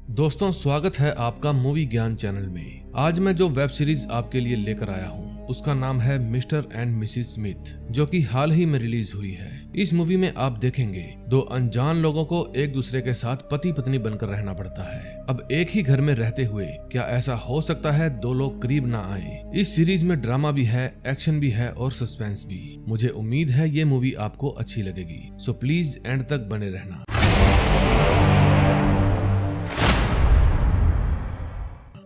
दोस्तों, स्वागत है आपका मूवी ज्ञान चैनल में। आज मैं जो वेब सीरीज आपके लिए लेकर आया हूँ उसका नाम है मिस्टर एंड मिसिस स्मिथ, जो कि हाल ही में रिलीज हुई है। इस मूवी में आप देखेंगे दो अनजान लोगों को एक दूसरे के साथ पति पत्नी बनकर रहना पड़ता है। अब एक ही घर में रहते हुए क्या ऐसा हो सकता है दो लोग करीब ना आए। इस सीरीज में ड्रामा भी है, एक्शन भी है और सस्पेंस भी। मुझे उम्मीद है ये मूवी आपको अच्छी लगेगी, सो प्लीज एंड तक बने रहना।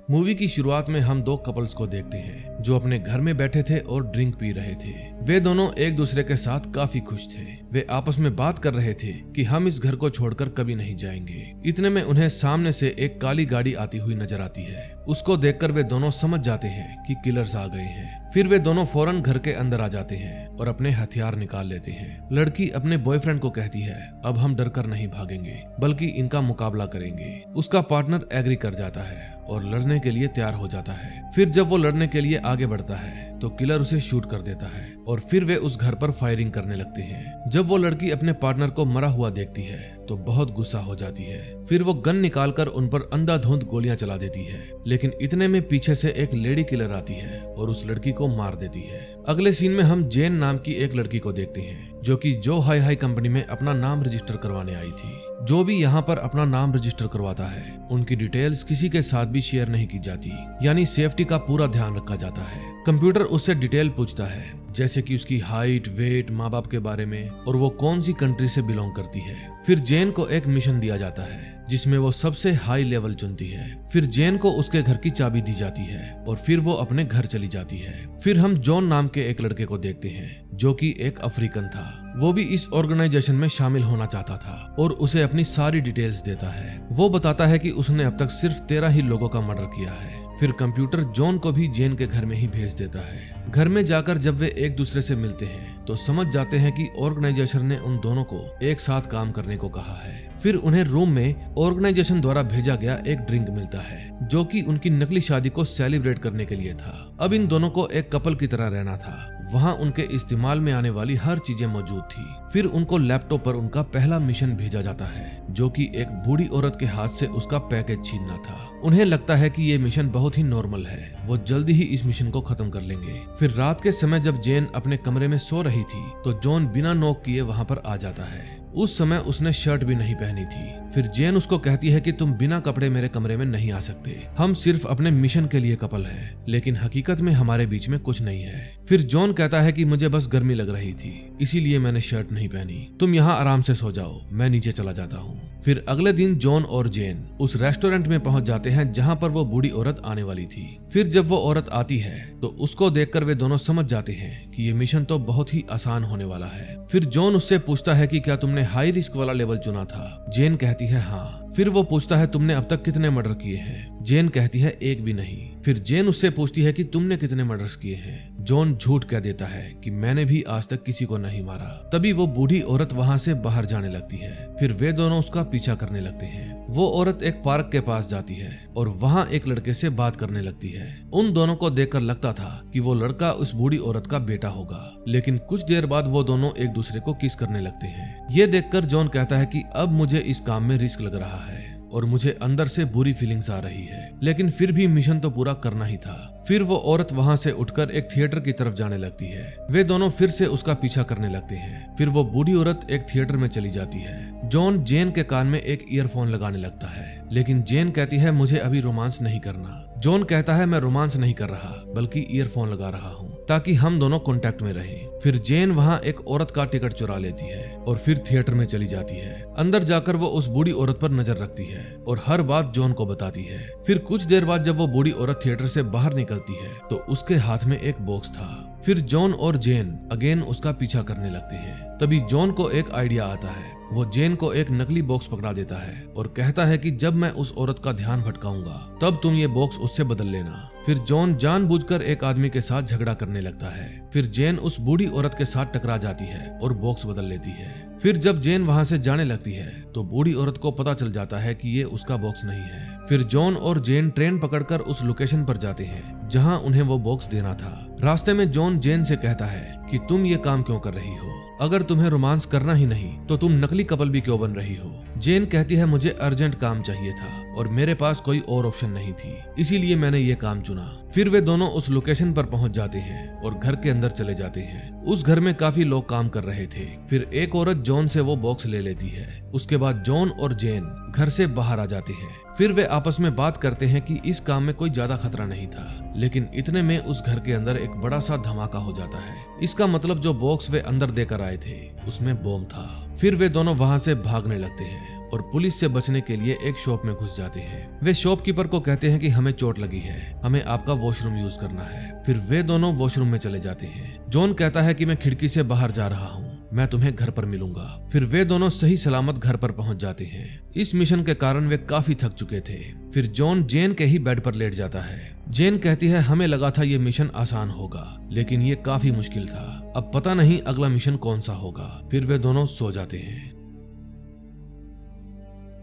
मूवी की शुरुआत में हम दो कपल्स को देखते हैं जो अपने घर में बैठे थे और ड्रिंक पी रहे थे। वे दोनों एक दूसरे के साथ काफी खुश थे। वे आपस में बात कर रहे थे कि हम इस घर को छोड़कर कभी नहीं जाएंगे। इतने में उन्हें सामने से एक काली गाड़ी आती हुई नजर आती है। उसको देखकर वे दोनों समझ जाते हैं कि किलर्स आ गए हैं। फिर वे दोनों फौरन घर के अंदर आ जाते हैं और अपने हथियार निकाल लेते हैं। लड़की अपने बॉयफ्रेंड को कहती है, अब हम डरकर नहीं भागेंगे बल्कि इनका मुकाबला करेंगे। उसका पार्टनर एग्री कर जाता है और लड़ने के लिए तैयार हो जाता है। फिर जब वो लड़ने के लिए आगे बढ़ता है तो किलर उसे शूट कर देता है और फिर वे उस घर पर फायरिंग करने लगते हैं। जब वो लड़की अपने पार्टनर को मरा हुआ देखती है तो बहुत गुस्सा हो जाती है। फिर वो गन निकालकर उन पर अंधाधुंध गोलियां चला देती है, लेकिन इतने में पीछे से एक लेडी किलर आती है और उस लड़की को मार देती है। अगले सीन में हम जेन नाम की एक लड़की को देखते हैं जो कि जो हाई हाई कंपनी में अपना नाम रजिस्टर करवाने आई थी। जो भी यहाँ पर अपना नाम रजिस्टर करवाता है उनकी डिटेल्स किसी के साथ भी शेयर नहीं की जाती, यानी सेफ्टी का पूरा ध्यान रखा जाता है। कंप्यूटर उससे डिटेल पूछता है, जैसे कि उसकी हाइट, वेट, माँ बाप के बारे में और वो कौन सी कंट्री से बिलोंग करती है। फिर जेन को एक मिशन दिया जाता है जिसमें वो सबसे हाई लेवल चुनती है। फिर जेन को उसके घर की चाबी दी जाती है और फिर वो अपने घर चली जाती है। फिर हम जॉन नाम के एक लड़के को देखते हैं जो कि एक अफ्रीकन था। वो भी इस ऑर्गेनाइजेशन में शामिल होना चाहता था और उसे अपनी सारी डिटेल्स देता है। वो बताता है कि उसने अब तक सिर्फ 13 ही लोगों का मर्डर किया है। फिर कंप्यूटर जॉन को भी जेन के घर में ही भेज देता है। घर में जाकर जब वे एक दूसरे से मिलते हैं तो समझ जाते हैं कि ऑर्गेनाइजेशन ने उन दोनों को एक साथ काम करने को कहा है। फिर उन्हें रूम में ऑर्गेनाइजेशन द्वारा भेजा गया एक ड्रिंक मिलता है जो कि उनकी नकली शादी को सेलिब्रेट करने के लिए था। अब इन दोनों को एक कपल की तरह रहना था। वहाँ उनके इस्तेमाल में आने वाली हर चीजें मौजूद थी। फिर उनको लैपटॉप पर उनका पहला मिशन भेजा जाता है जो कि एक बूढ़ी औरत के हाथ से उसका पैकेज छीनना था। उन्हें लगता है कि ये मिशन बहुत ही नॉर्मल है, वो जल्दी ही इस मिशन को खत्म कर लेंगे। फिर रात के समय जब जेन अपने कमरे में सो रही थी तो जॉन बिना नॉक किए वहाँ पर आ जाता है। उस समय उसने शर्ट भी नहीं पहनी थी। फिर जेन उसको कहती है कि तुम बिना कपड़े मेरे कमरे में नहीं आ सकते, हम सिर्फ अपने मिशन के लिए कपल हैं, लेकिन हकीकत में हमारे बीच में कुछ नहीं है। फिर जॉन कहता है कि मुझे बस गर्मी लग रही थी इसीलिए मैंने शर्ट नहीं पहनी, तुम यहाँ आराम से सो जाओ, मैं नीचे चला जाता हूँ। फिर अगले दिन जॉन और जेन उस रेस्टोरेंट में पहुंच जाते हैं जहाँ पर वो बूढ़ी औरत आने वाली थी। फिर जब वो औरत आती है तो उसको देखकर वे दोनों समझ जाते हैं कि ये मिशन तो बहुत ही आसान होने वाला है। फिर जॉन उससे पूछता है कि क्या तुमने हाई रिस्क वाला लेवल चुना था? जेन कहती है हाँ। फिर वो पूछता है तुमने अब तक कितने मर्डर किए हैं? जेन कहती है एक भी नहीं। फिर जेन उससे पूछती है कि तुमने कितने मर्डर्स किए हैं? जॉन झूठ कह देता है कि मैंने भी आज तक किसी को नहीं मारा। तभी वो बूढ़ी औरत वहाँ से बाहर जाने लगती है। फिर वे दोनों उसका पीछा करने लगते हैं। वो औरत एक पार्क के पास जाती है और वहाँ एक लड़के से बात करने लगती है। उन दोनों को देखकर लगता था कि वो लड़का उस बूढ़ी औरत का बेटा होगा, लेकिन कुछ देर बाद वो दोनों एक दूसरे को किस करने लगते हैं। ये देखकर जॉन कहता है कि अब मुझे इस काम में रिस्क लग रहा है और मुझे अंदर से बुरी फीलिंग्स आ रही है, लेकिन फिर भी मिशन तो पूरा करना ही था। फिर वो औरत वहाँ से उठकर एक थिएटर की तरफ जाने लगती है। वे दोनों फिर से उसका पीछा करने लगते हैं। फिर वो बूढ़ी औरत एक थिएटर में चली जाती है। जॉन जेन के कान में एक ईयरफोन लगाने लगता है, लेकिन जेन कहती है मुझे अभी रोमांस नहीं करना। जॉन कहता है मैं रोमांस नहीं कर रहा बल्कि ईयरफोन लगा रहा हूँ ताकि हम दोनों कांटेक्ट में रहें। फिर जेन वहाँ एक औरत का टिकट चुरा लेती है और फिर थिएटर में चली जाती है। अंदर जाकर वो उस बूढ़ी औरत पर नजर रखती है और हर बात जॉन को बताती है। फिर कुछ देर बाद जब वो बूढ़ी औरत थिएटर से बाहर निकलती है तो उसके हाथ में एक बॉक्स था। फिर जॉन और जेन अगेन उसका पीछा करने लगते हैं। तभी जॉन को एक आइडिया आता है। वो जेन को एक नकली बॉक्स पकड़ा देता है और कहता है कि जब मैं उस औरत का ध्यान भटकाऊंगा तब तुम ये बॉक्स उससे बदल लेना। फिर जॉन जानबूझकर एक आदमी के साथ झगड़ा करने लगता है। फिर जेन उस बूढ़ी औरत के साथ टकरा जाती है और बॉक्स बदल लेती है। फिर जब जेन वहाँ से जाने लगती है तो बूढ़ी औरत को पता चल जाता है कि ये उसका बॉक्स नहीं है। फिर जॉन और जेन ट्रेन पकड़कर उस लोकेशन पर जाते हैं जहाँ उन्हें वो बॉक्स देना था। रास्ते में जॉन जेन से कहता है कि तुम ये काम क्यों कर रही हो? अगर तुम्हें रोमांस करना ही नहीं तो तुम नकली कपल भी क्यों बन रही हो? जेन कहती है मुझे अर्जेंट काम चाहिए था और मेरे पास कोई और ऑप्शन नहीं थी, इसीलिए मैंने ये काम चुना। फिर वे दोनों उस लोकेशन पर पहुंच जाते हैं और घर के अंदर चले जाते हैं। उस घर में काफी लोग काम कर रहे थे। फिर एक औरत जॉन से वो बॉक्स ले लेती है। उसके बाद जॉन और जेन घर से बाहर आ जाते हैं। फिर वे आपस में बात करते हैं कि इस काम में कोई ज्यादा खतरा नहीं था, लेकिन इतने में उस घर के अंदर एक बड़ा सा धमाका हो जाता है। इसका मतलब जो बॉक्स वे अंदर देकर आए थे उसमें बॉम्ब था। फिर वे दोनों वहां से भागने लगते हैं और पुलिस से बचने के लिए एक शॉप में घुस जाते हैं। वे शॉपकीपर को कहते हैं कि हमें चोट लगी है, हमें आपका वॉशरूम यूज करना है। फिर वे दोनों वॉशरूम में चले जाते हैं। जॉन कहता है कि मैं खिड़की से बाहर जा रहा हूँ, मैं तुम्हें घर पर मिलूंगा। फिर वे दोनों सही सलामत घर पर पहुंच जाते हैं। इस मिशन के कारण वे काफी थक चुके थे। फिर जॉन जेन के ही बेड पर लेट जाता है। जेन कहती है हमें लगा था ये मिशन आसान होगा, लेकिन ये काफी मुश्किल था। अब पता नहीं अगला मिशन कौन सा होगा। फिर वे दोनों सो जाते हैं।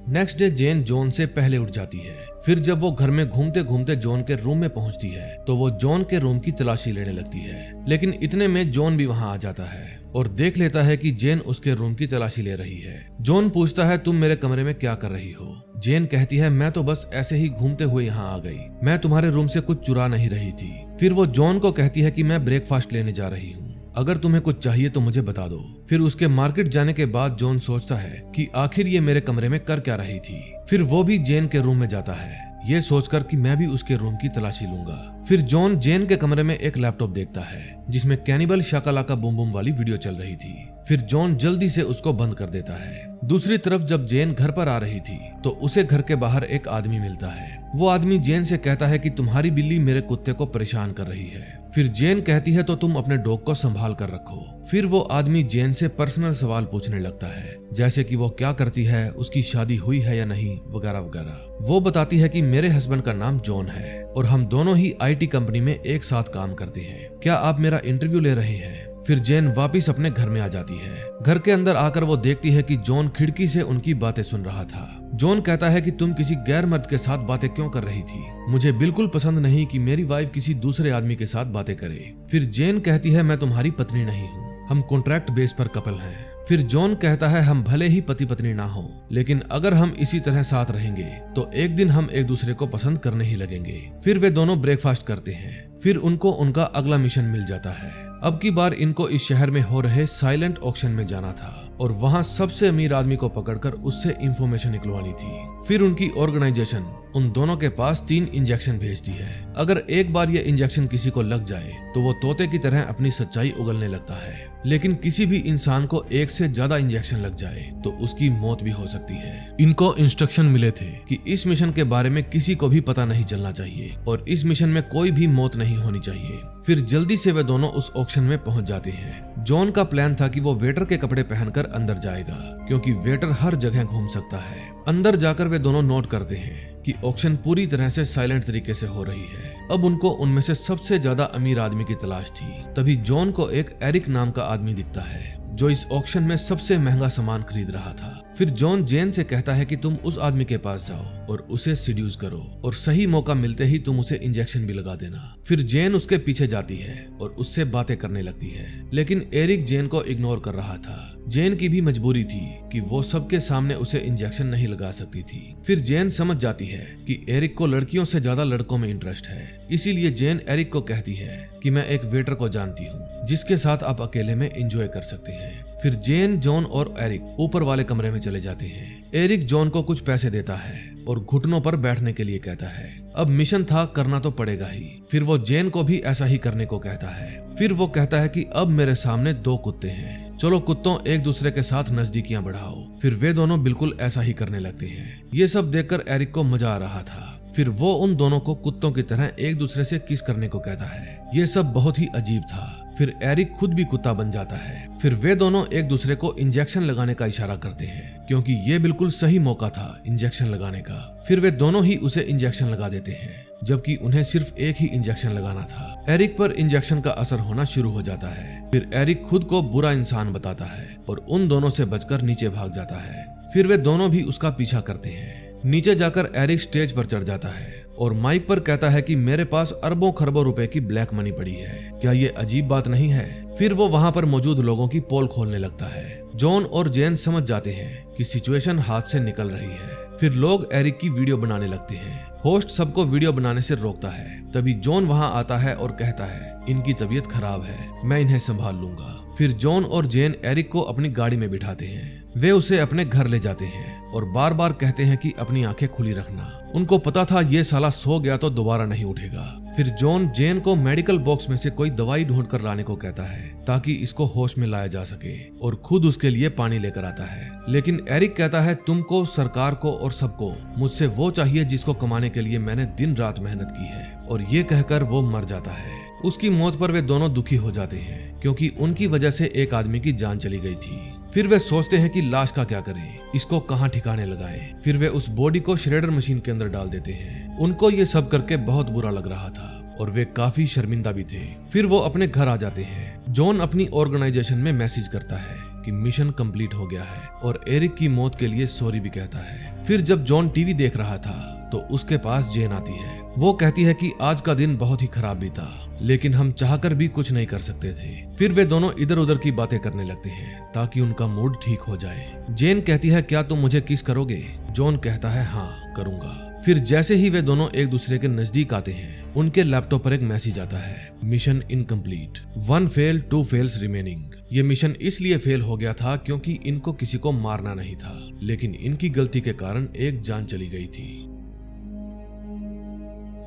नेक्स्ट डे जेन जॉन से पहले उठ जाती है। फिर जब वो घर में घूमते घूमते जॉन के रूम में पहुंचती है तो वो जॉन के रूम की तलाशी लेने लगती है। लेकिन इतने में जॉन भी वहां आ जाता है और देख लेता है कि जेन उसके रूम की तलाशी ले रही है। जॉन पूछता है तुम मेरे कमरे में क्या कर रही हो? जेन कहती है मैं तो बस ऐसे ही घूमते हुए यहाँ आ गई, मैं तुम्हारे रूम से कुछ चुरा नहीं रही थी। फिर वो जॉन को कहती है कि मैं ब्रेकफास्ट लेने जा रही हूँ, अगर तुम्हें कुछ चाहिए तो मुझे बता दो। फिर उसके मार्केट जाने के बाद जॉन सोचता है कि आखिर ये मेरे कमरे में कर क्या रही थी। फिर वो भी जेन के रूम में जाता है, ये सोचकर कि मैं भी उसके रूम की तलाशी लूंगा। फिर जॉन जेन के कमरे में एक लैपटॉप देखता है जिसमें कैनिबल शाकालाका बूम बूम वाली वीडियो चल रही थी। फिर जॉन जल्दी से उसको बंद कर देता है। दूसरी तरफ जब जेन घर पर आ रही थी तो उसे घर के बाहर एक आदमी मिलता है। वो आदमी जेन से कहता है कि तुम्हारी बिल्ली मेरे कुत्ते को परेशान कर रही है। फिर जेन कहती है तो तुम अपने डॉग को संभाल कर रखो। फिर वो आदमी जेन से पर्सनल सवाल पूछने लगता है, जैसे कि वो क्या करती है, उसकी शादी हुई है या नहीं, वगैरह वगैरह। वो बताती है कि मेरे हस्बैंड का नाम जॉन है और हम दोनों ही IT कंपनी में एक साथ काम करते हैं, क्या आप मेरा इंटरव्यू ले रहे हैं? फिर जेन वापिस अपने घर में आ जाती है। घर के अंदर आकर वो देखती है कि जॉन खिड़की से उनकी बातें सुन रहा था। जॉन कहता है कि तुम किसी गैर मर्द के साथ बातें क्यों कर रही थी? मुझे बिल्कुल पसंद नहीं कि मेरी वाइफ किसी दूसरे आदमी के साथ बातें करे। फिर जेन कहती है मैं तुम्हारी पत्नी नहीं हूँ, हम कॉन्ट्रैक्ट बेस पर कपल हैं। फिर जॉन कहता है हम भले ही पति पत्नी ना हो, लेकिन अगर हम इसी तरह साथ रहेंगे तो एक दिन हम एक दूसरे को पसंद करने ही लगेंगे। फिर वे दोनों ब्रेकफास्ट करते हैं। फिर उनको उनका अगला मिशन मिल जाता है। अब की बार इनको इस शहर में हो रहे साइलेंट ऑक्शन में जाना था और वहां सबसे अमीर आदमी को पकड़कर उससे इंफॉर्मेशन निकलवानी थी। फिर उनकी ऑर्गेनाइजेशन उन दोनों के पास 3 इंजेक्शन भेजती है। अगर एक बार ये इंजेक्शन किसी को लग जाए तो वो तोते की तरह अपनी सच्चाई उगलने लगता है, लेकिन किसी भी इंसान को एक से ज्यादा इंजेक्शन लग जाए तो उसकी मौत भी हो सकती है। इनको इंस्ट्रक्शन मिले थे कि इस मिशन के बारे में किसी को भी पता नहीं चलना चाहिए और इस मिशन में कोई भी मौत नहीं होनी चाहिए। फिर जल्दी से वे दोनों उस ऑक्शन में पहुंच जाते हैं। जॉन का प्लान था कि वो वेटर के कपड़े पहनकर अंदर जाएगा, क्योंकि वेटर हर जगह घूम सकता है। अंदर जाकर वे दोनों नोट करते हैं कि ऑक्शन पूरी तरह से साइलेंट तरीके से हो रही है। अब उनको उनमें से सबसे ज्यादा अमीर आदमी की तलाश थी। तभी जॉन को एक एरिक नाम का आदमी दिखता है जो इस ऑक्शन में सबसे महंगा सामान खरीद रहा था। फिर जॉन जेन से कहता है कि तुम उस आदमी के पास जाओ और उसे सीड्यूस करो और सही मौका मिलते ही तुम उसे इंजेक्शन भी लगा देना। फिर जेन उसके पीछे जाती है और उससे बातें करने लगती है, लेकिन एरिक जेन को इग्नोर कर रहा था। जेन की भी मजबूरी थी कि वो सबके सामने उसे इंजेक्शन नहीं लगा सकती थी। फिर जेन समझ जाती है कि एरिक को लड़कियों से ज्यादा लड़कों में इंटरेस्ट है, इसीलिए जेन एरिक को कहती है कि मैं एक वेटर को जानती हूँ जिसके साथ आप अकेले में एंजॉय कर सकते हैं। फिर जेन, जॉन और एरिक ऊपर वाले कमरे में चले जाते हैं। एरिक जॉन को कुछ पैसे देता है और घुटनों पर बैठने के लिए कहता है। अब मिशन था, करना तो पड़ेगा ही। फिर वो जेन को भी ऐसा ही करने को कहता है। फिर वो कहता है कि अब मेरे सामने 2 कुत्ते हैं, चलो कुत्तों एक दूसरे के साथ नजदीकियां बढ़ाओ। फिर वे दोनों बिल्कुल ऐसा ही करने लगते हैं। ये सब देखकर एरिक को मजा आ रहा था। फिर वो उन दोनों को कुत्तों की तरह एक दूसरे से किस करने को कहता है। ये सब बहुत ही अजीब था। फिर एरिक खुद भी कुत्ता बन जाता है। फिर वे दोनों एक दूसरे को इंजेक्शन लगाने का इशारा करते हैं, क्योंकि ये बिल्कुल सही मौका था इंजेक्शन लगाने का। फिर वे दोनों ही उसे इंजेक्शन लगा देते हैं, जबकि उन्हें सिर्फ एक ही इंजेक्शन लगाना था। एरिक पर इंजेक्शन का असर होना शुरू हो जाता है। फिर एरिक खुद को बुरा इंसान बताता है और उन दोनों से बचकर नीचे भाग जाता है। फिर वे दोनों भी उसका पीछा करते हैं। नीचे जाकर एरिक स्टेज पर चढ़ जाता है और माइक पर कहता है कि मेरे पास अरबों खरबों रुपए की ब्लैक मनी पड़ी है, क्या ये अजीब बात नहीं है। फिर वो वहाँ पर मौजूद लोगों की पोल खोलने लगता है। जॉन और जेन समझ जाते हैं कि सिचुएशन हाथ से निकल रही है। फिर लोग एरिक की वीडियो बनाने लगते हैं। होस्ट सबको वीडियो बनाने से रोकता है। तभी जॉन वहाँ आता है और कहता है इनकी तबीयत खराब है, मैं इन्हें संभाल लूंगा। फिर जॉन और जेन एरिक को अपनी गाड़ी में बिठाते हैं। वे उसे अपने घर ले जाते हैं और बार बार कहते हैं कि अपनी आंखें खुली रखना। उनको पता था ये साला सो गया तो दोबारा नहीं उठेगा। फिर जॉन जेन को मेडिकल बॉक्स में से कोई दवाई ढूंढ कर लाने को कहता है ताकि इसको होश में लाया जा सके, और खुद उसके लिए पानी लेकर आता है। लेकिन एरिक कहता है तुमको, सरकार को और सबको मुझसे वो चाहिए जिसको कमाने के लिए मैंने दिन रात मेहनत की है। और ये कहकर वो मर जाता है। उसकी मौत पर वे दोनों दुखी हो जाते हैं क्योंकि उनकी वजह से एक आदमी की जान चली गई थी। फिर वे सोचते हैं कि लाश का क्या करें, इसको कहाँ ठिकाने लगाएं। फिर वे उस बॉडी को श्रेडर मशीन के अंदर डाल देते हैं। उनको ये सब करके बहुत बुरा लग रहा था और वे काफी शर्मिंदा भी थे। फिर वो अपने घर आ जाते हैं। जॉन अपनी ऑर्गेनाइजेशन में मैसेज करता है कि मिशन कंप्लीट हो गया है और एरिक की मौत के लिए सॉरी भी कहता है। फिर जब जॉन टीवी देख रहा था तो उसके पास जेन आती है। वो कहती है कि आज का दिन बहुत ही खराब बीता, लेकिन हम चाहकर भी कुछ नहीं कर सकते थे। फिर वे दोनों इधर उधर की बातें करने लगते हैं ताकि उनका मूड ठीक हो जाए। जेन कहती है क्या तुम मुझे किस करोगे? जॉन कहता है हाँ करूंगा। फिर जैसे ही वे दोनों एक दूसरे के नजदीक आते हैं, उनके लैपटॉप पर एक मैसेज आता है, mission incomplete, 1 fail 2 fails remaining. ये मिशन इसलिए फेल हो गया था क्योंकि इनको किसी को मारना नहीं था, लेकिन इनकी गलती के कारण एक जान चली गई थी।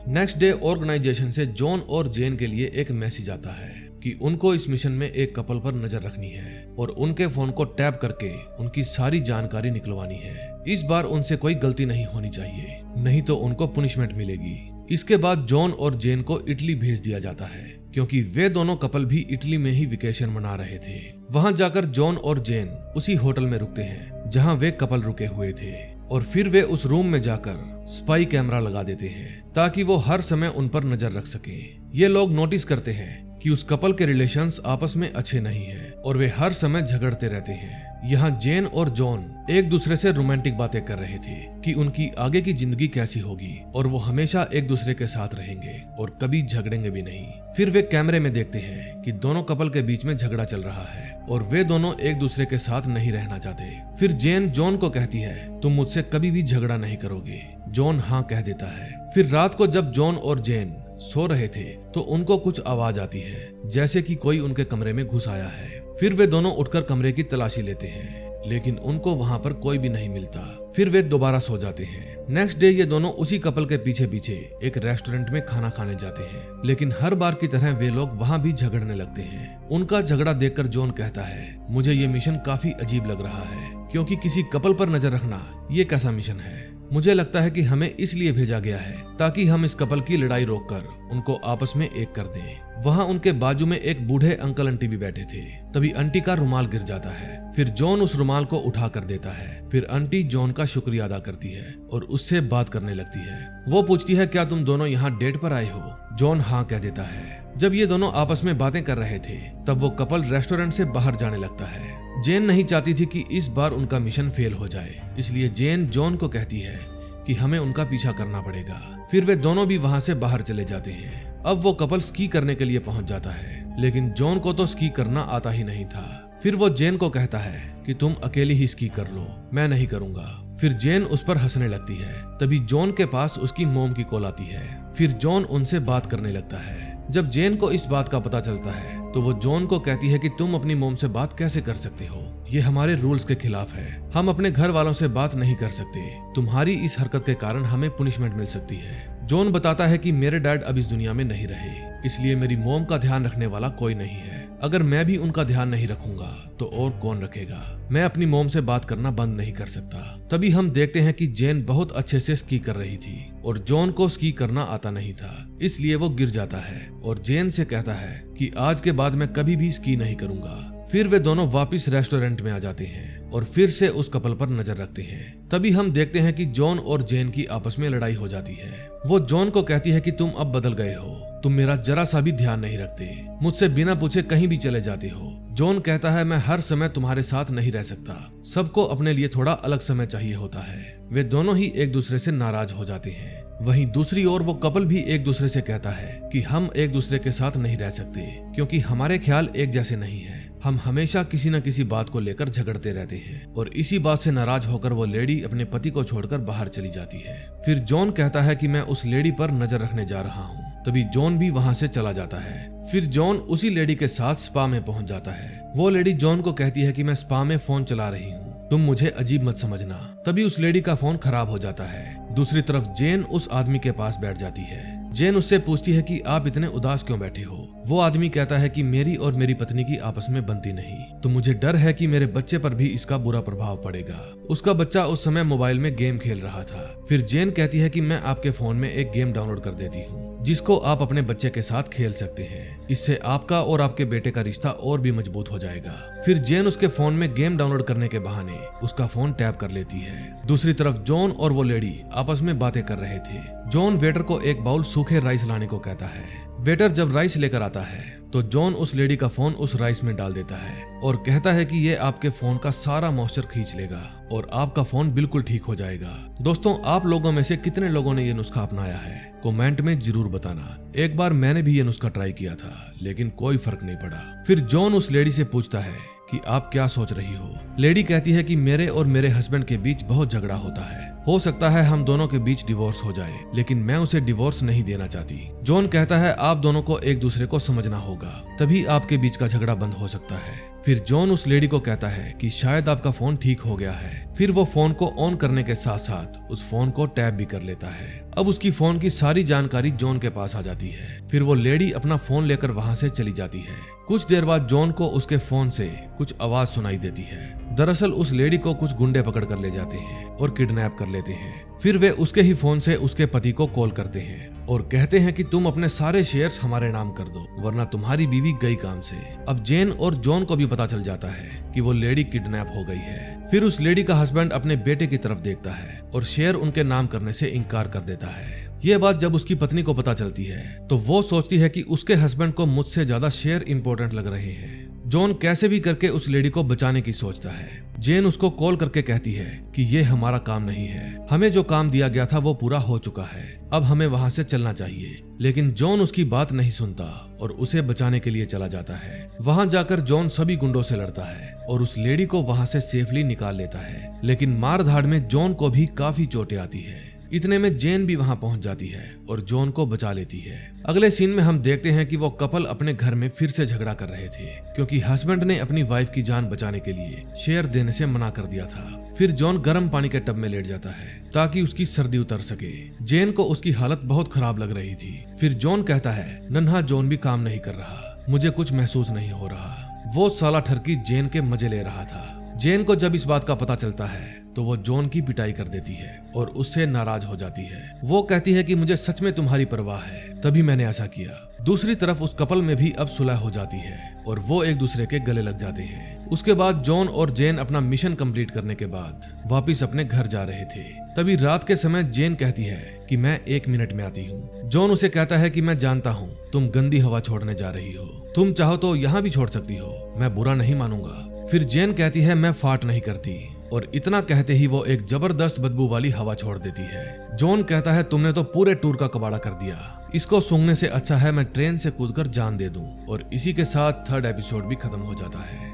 नेक्स्ट डे ऑर्गेनाइजेशन से जॉन और जेन के लिए एक मैसेज आता है कि उनको इस मिशन में एक कपल पर नजर रखनी है और उनके फोन को टैप करके उनकी सारी जानकारी निकलवानी है। इस बार उनसे कोई गलती नहीं होनी चाहिए, नहीं तो उनको पनिशमेंट मिलेगी। इसके बाद जॉन और जेन को इटली भेज दिया जाता है क्योंकि वे दोनों कपल भी इटली में ही वेकेशन मना रहे थे। वहां जाकर जॉन और जेन उसी होटल में रुकते हैं जहां वे कपल रुके हुए थे, और फिर वे उस रूम में जाकर स्पाई कैमरा लगा देते हैं ताकि वो हर समय उन पर नजर रख सके। ये लोग नोटिस करते हैं कि उस कपल के रिलेशंस आपस में अच्छे नहीं हैं और वे हर समय झगड़ते रहते हैं। यहाँ जेन और जॉन एक दूसरे से रोमांटिक बातें कर रहे थे कि उनकी आगे की जिंदगी कैसी होगी और वो हमेशा एक दूसरे के साथ रहेंगे और कभी झगड़ेंगे भी नहीं। फिर वे कैमरे में देखते हैं कि दोनों कपल के बीच में झगड़ा चल रहा है और वे दोनों एक दूसरे के साथ नहीं रहना चाहते। फिर जेन जॉन को कहती है तुम मुझसे कभी भी झगड़ा नहीं करोगे। जॉन हाँ कह देता है। फिर रात को जब जॉन और जेन सो रहे थे तो उनको कुछ आवाज आती है जैसे कि कोई उनके कमरे में घुस आया है। फिर वे दोनों उठकर कमरे की तलाशी लेते हैं लेकिन उनको वहां पर कोई भी नहीं मिलता। फिर वे दोबारा सो जाते हैं। नेक्स्ट डे ये दोनों उसी कपल के पीछे पीछे एक रेस्टोरेंट में खाना खाने जाते हैं, लेकिन हर बार की तरह वे लोग वहां भी झगड़ने लगते हैं। उनका झगड़ा देखकर जॉन कहता है मुझे ये मिशन काफी अजीब लग रहा है क्योंकि किसी कपल पर नजर रखना ये कैसा मिशन है। मुझे लगता है कि हमें इसलिए भेजा गया है ताकि हम इस कपल की लड़ाई रोककर उनको आपस में एक कर दें। वहाँ उनके बाजू में एक बूढ़े अंकल आंटी भी बैठे थे। तभी आंटी का रुमाल गिर जाता है। फिर जॉन उस रुमाल को उठा कर देता है। फिर आंटी जॉन का शुक्रिया अदा करती है और उससे बात करने लगती है। वो पूछती है क्या तुम दोनों यहाँ डेट पर आए हो? जॉन हाँ कह देता है। जब ये दोनों आपस में बातें कर रहे थे तब वो कपल रेस्टोरेंट से बाहर जाने लगता है। जेन नहीं चाहती थी कि इस बार उनका मिशन फेल हो जाए, इसलिए जेन जॉन को कहती है कि हमें उनका पीछा करना पड़ेगा। फिर वे दोनों भी वहां से बाहर चले जाते हैं। अब वो कपल स्की करने के लिए पहुंच जाता है, लेकिन जॉन को तो स्की करना आता ही नहीं था। फिर वो जेन को कहता है कि तुम अकेली ही स्की कर लो, मैं नहीं करूंगा। फिर जेन उस पर हंसने लगती है। तभी जॉन के पास उसकी मोम की कॉल आती है। फिर जॉन उनसे बात करने लगता है। जब जेन को इस बात का पता चलता है तो वो जॉन को कहती है कि तुम अपनी मोम से बात कैसे कर सकते हो, ये हमारे रूल्स के खिलाफ है। हम अपने घर वालों से बात नहीं कर सकते। तुम्हारी इस हरकत के कारण हमें पनिशमेंट मिल सकती है। जॉन बताता है कि मेरे डैड अब इस दुनिया में नहीं रहे, इसलिए मेरी मोम का ध्यान रखने वाला कोई नहीं है। अगर मैं भी उनका ध्यान नहीं रखूंगा तो और कौन रखेगा? मैं अपनी मोम से बात करना बंद नहीं कर सकता। तभी हम देखते हैं कि जेन बहुत अच्छे से स्की कर रही थी और जॉन को स्की करना आता नहीं था, इसलिए वो गिर जाता है और जेन से कहता है कि आज के बाद मैं कभी भी स्की नहीं करूंगा। फिर वे दोनों वापस रेस्टोरेंट में आ जाते हैं और फिर से उस कपल पर नजर रखते हैं। तभी हम देखते हैं कि जॉन और जेन की आपस में लड़ाई हो जाती है। वो जॉन को कहती है कि तुम अब बदल गए हो, तुम मेरा जरा सा भी ध्यान नहीं रखते, मुझसे बिना पूछे कहीं भी चले जाते हो। जॉन कहता है मैं हर समय तुम्हारे साथ नहीं रह सकता, सबको अपने लिए थोड़ा अलग समय चाहिए होता है। वे दोनों ही एक दूसरे से नाराज हो जाते हैं। वहीं दूसरी ओर वो कपल भी एक दूसरे से कहता है कि हम एक दूसरे के साथ नहीं रह सकते क्योंकि हमारे ख्याल एक जैसे नहीं हैं। हम हमेशा किसी न किसी बात को लेकर झगड़ते रहते हैं और इसी बात से नाराज होकर वो लेडी अपने पति को छोड़कर बाहर चली जाती है। फिर जॉन कहता है कि मैं उस लेडी पर नजर रखने जा रहा हूँ। तभी जॉन भी वहाँ से चला जाता है। फिर जॉन उसी लेडी के साथ स्पा में पहुंच जाता है। वो लेडी जॉन को कहती है कि मैं स्पा में फोन चला रही हूँ, तुम मुझे अजीब मत समझना। तभी उस लेडी का फोन खराब हो जाता है। दूसरी तरफ जेन उस आदमी के पास बैठ जाती है। जेन उससे पूछती है कि आप इतने उदास क्यों बैठे हो। वो आदमी कहता है कि मेरी और मेरी पत्नी की आपस में बनती नहीं, तो मुझे डर है कि मेरे बच्चे पर भी इसका बुरा प्रभाव पड़ेगा। उसका बच्चा उस समय मोबाइल में गेम खेल रहा था। फिर जेन कहती है कि मैं आपके फोन में एक गेम डाउनलोड कर देती हूँ जिसको आप अपने बच्चे के साथ खेल सकते हैं। इससे आपका और आपके बेटे का रिश्ता और भी मजबूत हो जाएगा। फिर जेन उसके फोन में गेम डाउनलोड करने के बहाने उसका फोन टैप कर लेती है। दूसरी तरफ जॉन और वो लेडी आपस में बातें कर रहे थे। जॉन वेटर को एक बाउल सूखे राइस लाने को कहता है। वेटर जब राइस लेकर आता है तो जॉन उस लेडी का फोन उस राइस में डाल देता है और कहता है कि ये आपके फोन का सारा मॉइस्चर खींच लेगा और आपका फोन बिल्कुल ठीक हो जाएगा। दोस्तों, आप लोगों में से कितने लोगों ने ये नुस्खा अपनाया है कमेंट में जरूर बताना। एक बार मैंने भी ये नुस्खा ट्राई किया था लेकिन कोई फर्क नहीं पड़ा। फिर जॉन उस लेडी से पूछता है कि आप क्या सोच रही हो। लेडी कहती है कि मेरे और मेरे हस्बैंड के बीच बहुत झगड़ा होता है, हो सकता है हम दोनों के बीच डिवोर्स हो जाए, लेकिन मैं उसे डिवोर्स नहीं देना चाहती। जॉन कहता है आप दोनों को एक दूसरे को समझना होगा, तभी आपके बीच का झगड़ा बंद हो सकता है। फिर जॉन उस लेडी को कहता है कि शायद आपका फोन ठीक हो गया है। फिर वो फोन को ऑन करने के साथ साथ उस फोन को टैप भी कर लेता है। अब उसकी फोन की सारी जानकारी जॉन के पास आ जाती है। फिर वो लेडी अपना फोन लेकर वहां से चली जाती है। कुछ देर बाद जॉन को उसके फोन से कुछ आवाज सुनाई देती है। दरअसल उस लेडी को कुछ गुंडे पकड़ कर ले जाते हैं और किडनैप कर लेते हैं। फिर वे उसके ही फोन से उसके पति को कॉल करते हैं और कहते हैं कि तुम अपने सारे शेयर्स हमारे नाम कर दो वरना तुम्हारी बीवी गई काम से। अब जेन और जॉन को भी पता चल जाता है कि वो लेडी किडनैप हो गई है। फिर उस लेडी का हस्बैंड अपने बेटे की तरफ देखता है और शेयर उनके नाम करने से इनकार कर देता है। ये बात जब उसकी पत्नी को पता चलती है तो वो सोचती है कि उसके हस्बैंड को मुझसे ज्यादा शेयर इंपॉर्टेंट लग रहे हैं। जॉन कैसे भी करके उस लेडी को बचाने की सोचता है। जेन उसको कॉल करके कहती है कि ये हमारा काम नहीं है, हमें जो काम दिया गया था वो पूरा हो चुका है, अब हमें वहां से चलना चाहिए। लेकिन जॉन उसकी बात नहीं सुनता और उसे बचाने के लिए चला जाता है। वहां जाकर जॉन सभी गुंडों से लड़ता है और उस लेडी को वहां से सेफली निकाल लेता है। लेकिन मार धाड़ में जॉन को भी काफी चोटें आती है। इतने में जेन भी वहां पहुंच जाती है और जॉन को बचा लेती है। अगले सीन में हम देखते हैं कि वो कपल अपने घर में फिर से झगड़ा कर रहे थे क्योंकि हस्बैंड ने अपनी वाइफ की जान बचाने के लिए शेयर देने से मना कर दिया था। फिर जॉन गर्म पानी के टब में लेट जाता है ताकि उसकी सर्दी उतर सके। जेन को उसकी हालत बहुत खराब लग रही थी। फिर जॉन कहता है नन्हा जॉन भी काम नहीं कर रहा, मुझे कुछ महसूस नहीं हो रहा। वो साला ठरकी जेन के मजे ले रहा था। जेन को जब इस बात का पता चलता है तो वो जॉन की पिटाई कर देती है और उससे नाराज हो जाती है। वो कहती है कि मुझे सच में तुम्हारी परवाह है, तभी मैंने ऐसा किया। दूसरी तरफ उस कपल में भी अब सुलह हो जाती है और वो एक दूसरे के गले लग जाते हैं। उसके बाद जॉन और जेन अपना मिशन कंप्लीट करने के बाद वापिस अपने घर जा रहे थे। तभी रात के समय जेन कहती है कि मैं 1 मिनट में आती हूँ। जॉन उसे कहता है कि मैं जानता हूँ तुम गंदी हवा छोड़ने जा रही हो, तुम चाहो तो यहाँ भी छोड़ सकती हो, मैं बुरा नहीं मानूंगा। फिर जेन कहती है मैं फाट नहीं करती और इतना कहते ही वो एक जबरदस्त बदबू वाली हवा छोड़ देती है। जॉन कहता है तुमने तो पूरे टूर का कबाड़ा कर दिया, इसको सूंघने से अच्छा है मैं ट्रेन से कूदकर जान दे दूं। और इसी के साथ 3rd एपिसोड भी खत्म हो जाता है।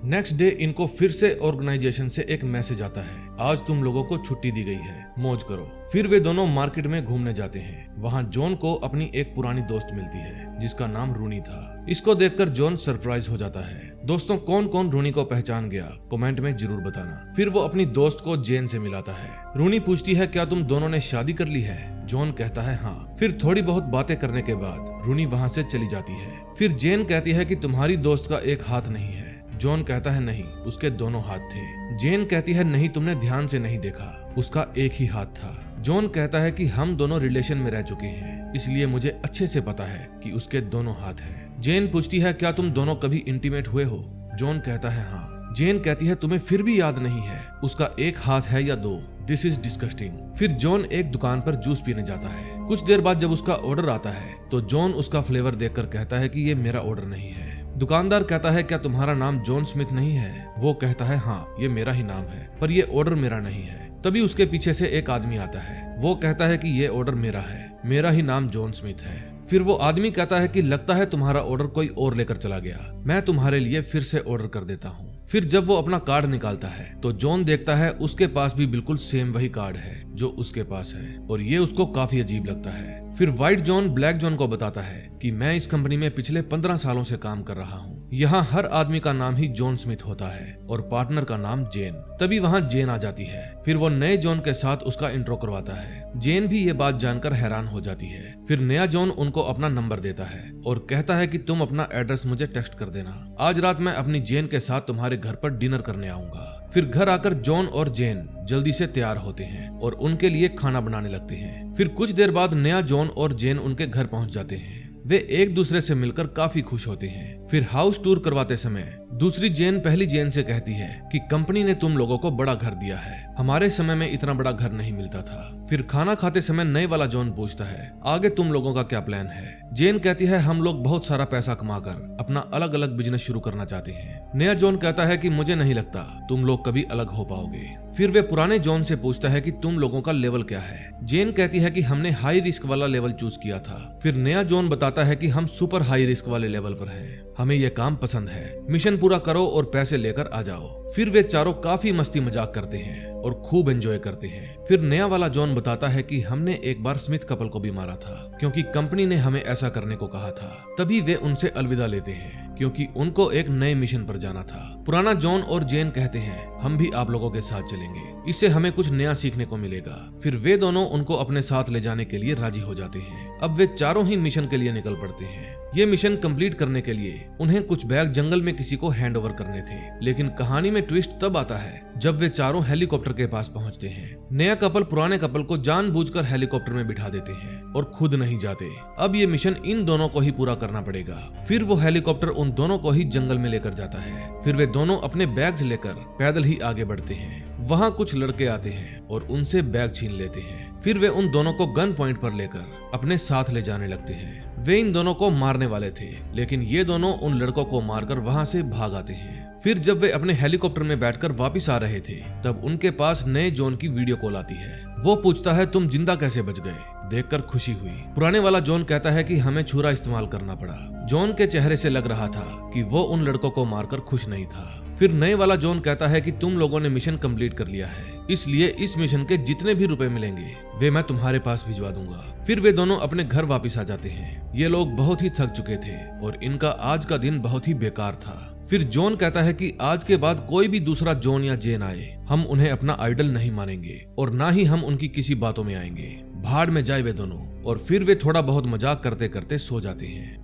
नेक्स्ट डे इनको फिर से ऑर्गेनाइजेशन से एक मैसेज आता है, आज तुम लोगों को छुट्टी दी गई है, मौज करो। फिर वे दोनों मार्केट में घूमने जाते हैं। वहाँ जॉन को अपनी एक पुरानी दोस्त मिलती है जिसका नाम रूनी था। इसको देखकर जॉन सरप्राइज हो जाता है। दोस्तों, कौन कौन रूनी को पहचान गया कमेंट में जरूर बताना। फिर वो अपनी दोस्त को जेन से मिलाता है। रूनी पूछती है क्या तुम दोनों ने शादी कर ली है? जॉन कहता है हाँ। फिर थोड़ी बहुत बातें करने के बाद रूनी वहाँ से चली जाती है। फिर जेन कहती है कि तुम्हारी दोस्त का एक हाथ नहीं है। जॉन कहता है नहीं, उसके दोनों हाथ थे। जेन कहती है नहीं, तुमने ध्यान से नहीं देखा, उसका एक ही हाथ था। जॉन कहता है कि हम दोनों रिलेशन में रह चुके हैं, इसलिए मुझे अच्छे से पता है कि उसके दोनों हाथ हैं। जेन पूछती है क्या तुम दोनों कभी इंटीमेट हुए हो? जॉन कहता है हाँ। जेन कहती है तुम्हें फिर भी याद नहीं है उसका एक हाथ है या दो, दिस इज डिस्गस्टिंग। फिर जॉन एक दुकान पर जूस पीने जाता है। कुछ देर बाद जब उसका ऑर्डर आता है तो जॉन उसका फ्लेवर देखकर कहता है कि ये मेरा ऑर्डर नहीं है। दुकानदार कहता है क्या तुम्हारा नाम जॉन स्मिथ नहीं है? वो कहता है हाँ ये मेरा ही नाम है, पर ये ऑर्डर मेरा नहीं है। तभी उसके पीछे से एक आदमी आता है। वो कहता है कि ये ऑर्डर मेरा है, मेरा ही नाम जॉन स्मिथ है। फिर वो आदमी कहता है कि लगता है तुम्हारा ऑर्डर कोई और लेकर चला गया, मैं तुम्हारे लिए फिर से ऑर्डर कर देता हूँ। फिर जब वो अपना कार्ड निकालता है तो जॉन देखता है उसके पास भी बिल्कुल सेम वही कार्ड है जो उसके पास है, और ये उसको काफी अजीब लगता है। फिर व्हाइट जॉन ब्लैक जॉन को बताता है कि मैं इस कंपनी में पिछले 15 सालों से काम कर रहा हूँ। यहाँ हर आदमी का नाम ही जॉन स्मिथ होता है और पार्टनर का नाम जेन। तभी वहाँ जेन आ जाती है। फिर वो नए जॉन के साथ उसका इंट्रो करवाता है। जेन भी ये बात जानकर हैरान हो जाती है। फिर नया जॉन उनको अपना नंबर देता है और कहता है कि तुम अपना एड्रेस मुझे टेक्स्ट कर देना, आज रात मैं अपनी जेन के साथ तुम्हारे घर पर डिनर करने आऊंगा। फिर घर आकर जॉन और जेन जल्दी से तैयार होते हैं और उनके लिए खाना बनाने लगते हैं। फिर कुछ देर बाद नया जॉन और जेन उनके घर पहुंच जाते हैं। वे एक दूसरे से मिलकर काफी खुश होते हैं। फिर हाउस टूर करवाते समय दूसरी जेन पहली जेन से कहती है कि कंपनी ने तुम लोगों को बड़ा घर दिया है, हमारे समय में इतना बड़ा घर नहीं मिलता था। फिर खाना खाते समय नए वाला जॉन पूछता है आगे तुम लोगों का क्या प्लान है? जेन कहती है हम लोग बहुत सारा पैसा कमाकर अपना अलग अलग बिजनेस शुरू करना चाहते हैं। नया जॉन कहता है कि मुझे नहीं लगता तुम लोग कभी अलग हो पाओगे। फिर वे पुराने जॉन से पूछता है कि तुम लोगों का लेवल क्या है? जेन कहती है कि हमने हाई रिस्क वाला लेवल चूज किया था। फिर नया जॉन बताता है कि हम सुपर हाई रिस्क वाले लेवल पर हैं, हमें यह काम पसंद है, मिशन पूरा करो और पैसे लेकर आ जाओ। फिर वे चारों काफी मस्ती मजाक करते हैं और खूब एंजॉय करते हैं। फिर नया वाला जॉन बताता है कि हमने एक बार स्मिथ कपल को भी मारा था क्योंकि कंपनी ने हमें ऐसा करने को कहा था। तभी वे उनसे अलविदा लेते हैं क्योंकि उनको एक नए मिशन पर जाना था। पुराना जॉन और जेन कहते हैं हम भी आप लोगों के साथ चलेंगे, इससे हमें कुछ नया सीखने को मिलेगा। फिर वे दोनों उनको अपने साथ ले जाने के लिए राजी हो जाते हैं। अब वे चारों ही मिशन के लिए निकल पड़ते हैं। ये मिशन कंप्लीट करने के लिए उन्हें कुछ बैग जंगल में किसी को हैंड ओवर करने थे, लेकिन कहानी में ट्विस्ट तब आता है जब वे चारों हेलीकॉप्टर के पास पहुंचते हैं। नया कपल पुराने कपल को जानबूझकर हेलीकॉप्टर में बिठा देते हैं और खुद नहीं जाते। अब ये मिशन इन दोनों को ही पूरा करना पड़ेगा। फिर वो हेलीकॉप्टर उन दोनों को ही जंगल में लेकर जाता है। फिर वे दोनों अपने बैग्स लेकर पैदल ही आगे बढ़ते हैं। वहाँ कुछ लड़के आते हैं और उनसे बैग छीन लेते हैं। फिर वे उन दोनों को गन पॉइंट पर लेकर अपने साथ ले जाने लगते हैं। वे इन दोनों को मारने वाले थे, लेकिन ये दोनों उन लड़कों को मारकर वहाँ से भाग आते हैं। फिर जब वे अपने हेलीकॉप्टर में बैठकर वापस आ रहे थे तब उनके पास नए जॉन की वीडियो कॉल आती है। वो पूछता है तुम जिंदा कैसे बच गए? देखकर खुशी हुई। पुराने वाला जॉन कहता है कि हमें छुरा इस्तेमाल करना पड़ा। जॉन के चेहरे से लग रहा था कि वो उन लड़कों को मारकर खुश नहीं था। फिर नए वाला जॉन कहता है कि तुम लोगों ने मिशन कंप्लीट कर लिया है, इसलिए इस मिशन के जितने भी रुपए मिलेंगे वे मैं तुम्हारे पास भिजवा दूंगा। फिर वे दोनों अपने घर वापस आ जाते हैं। ये लोग बहुत ही थक चुके थे और इनका आज का दिन बहुत ही बेकार था। फिर जॉन कहता है कि आज के बाद कोई भी दूसरा जॉन या जेन आए हम उन्हें अपना आइडल नहीं मानेंगे और ना ही हम उनकी किसी बातों में आएंगे। भाड़ में जाए वे दोनों। और फिर वे थोड़ा बहुत मजाक करते करते सो जाते हैं।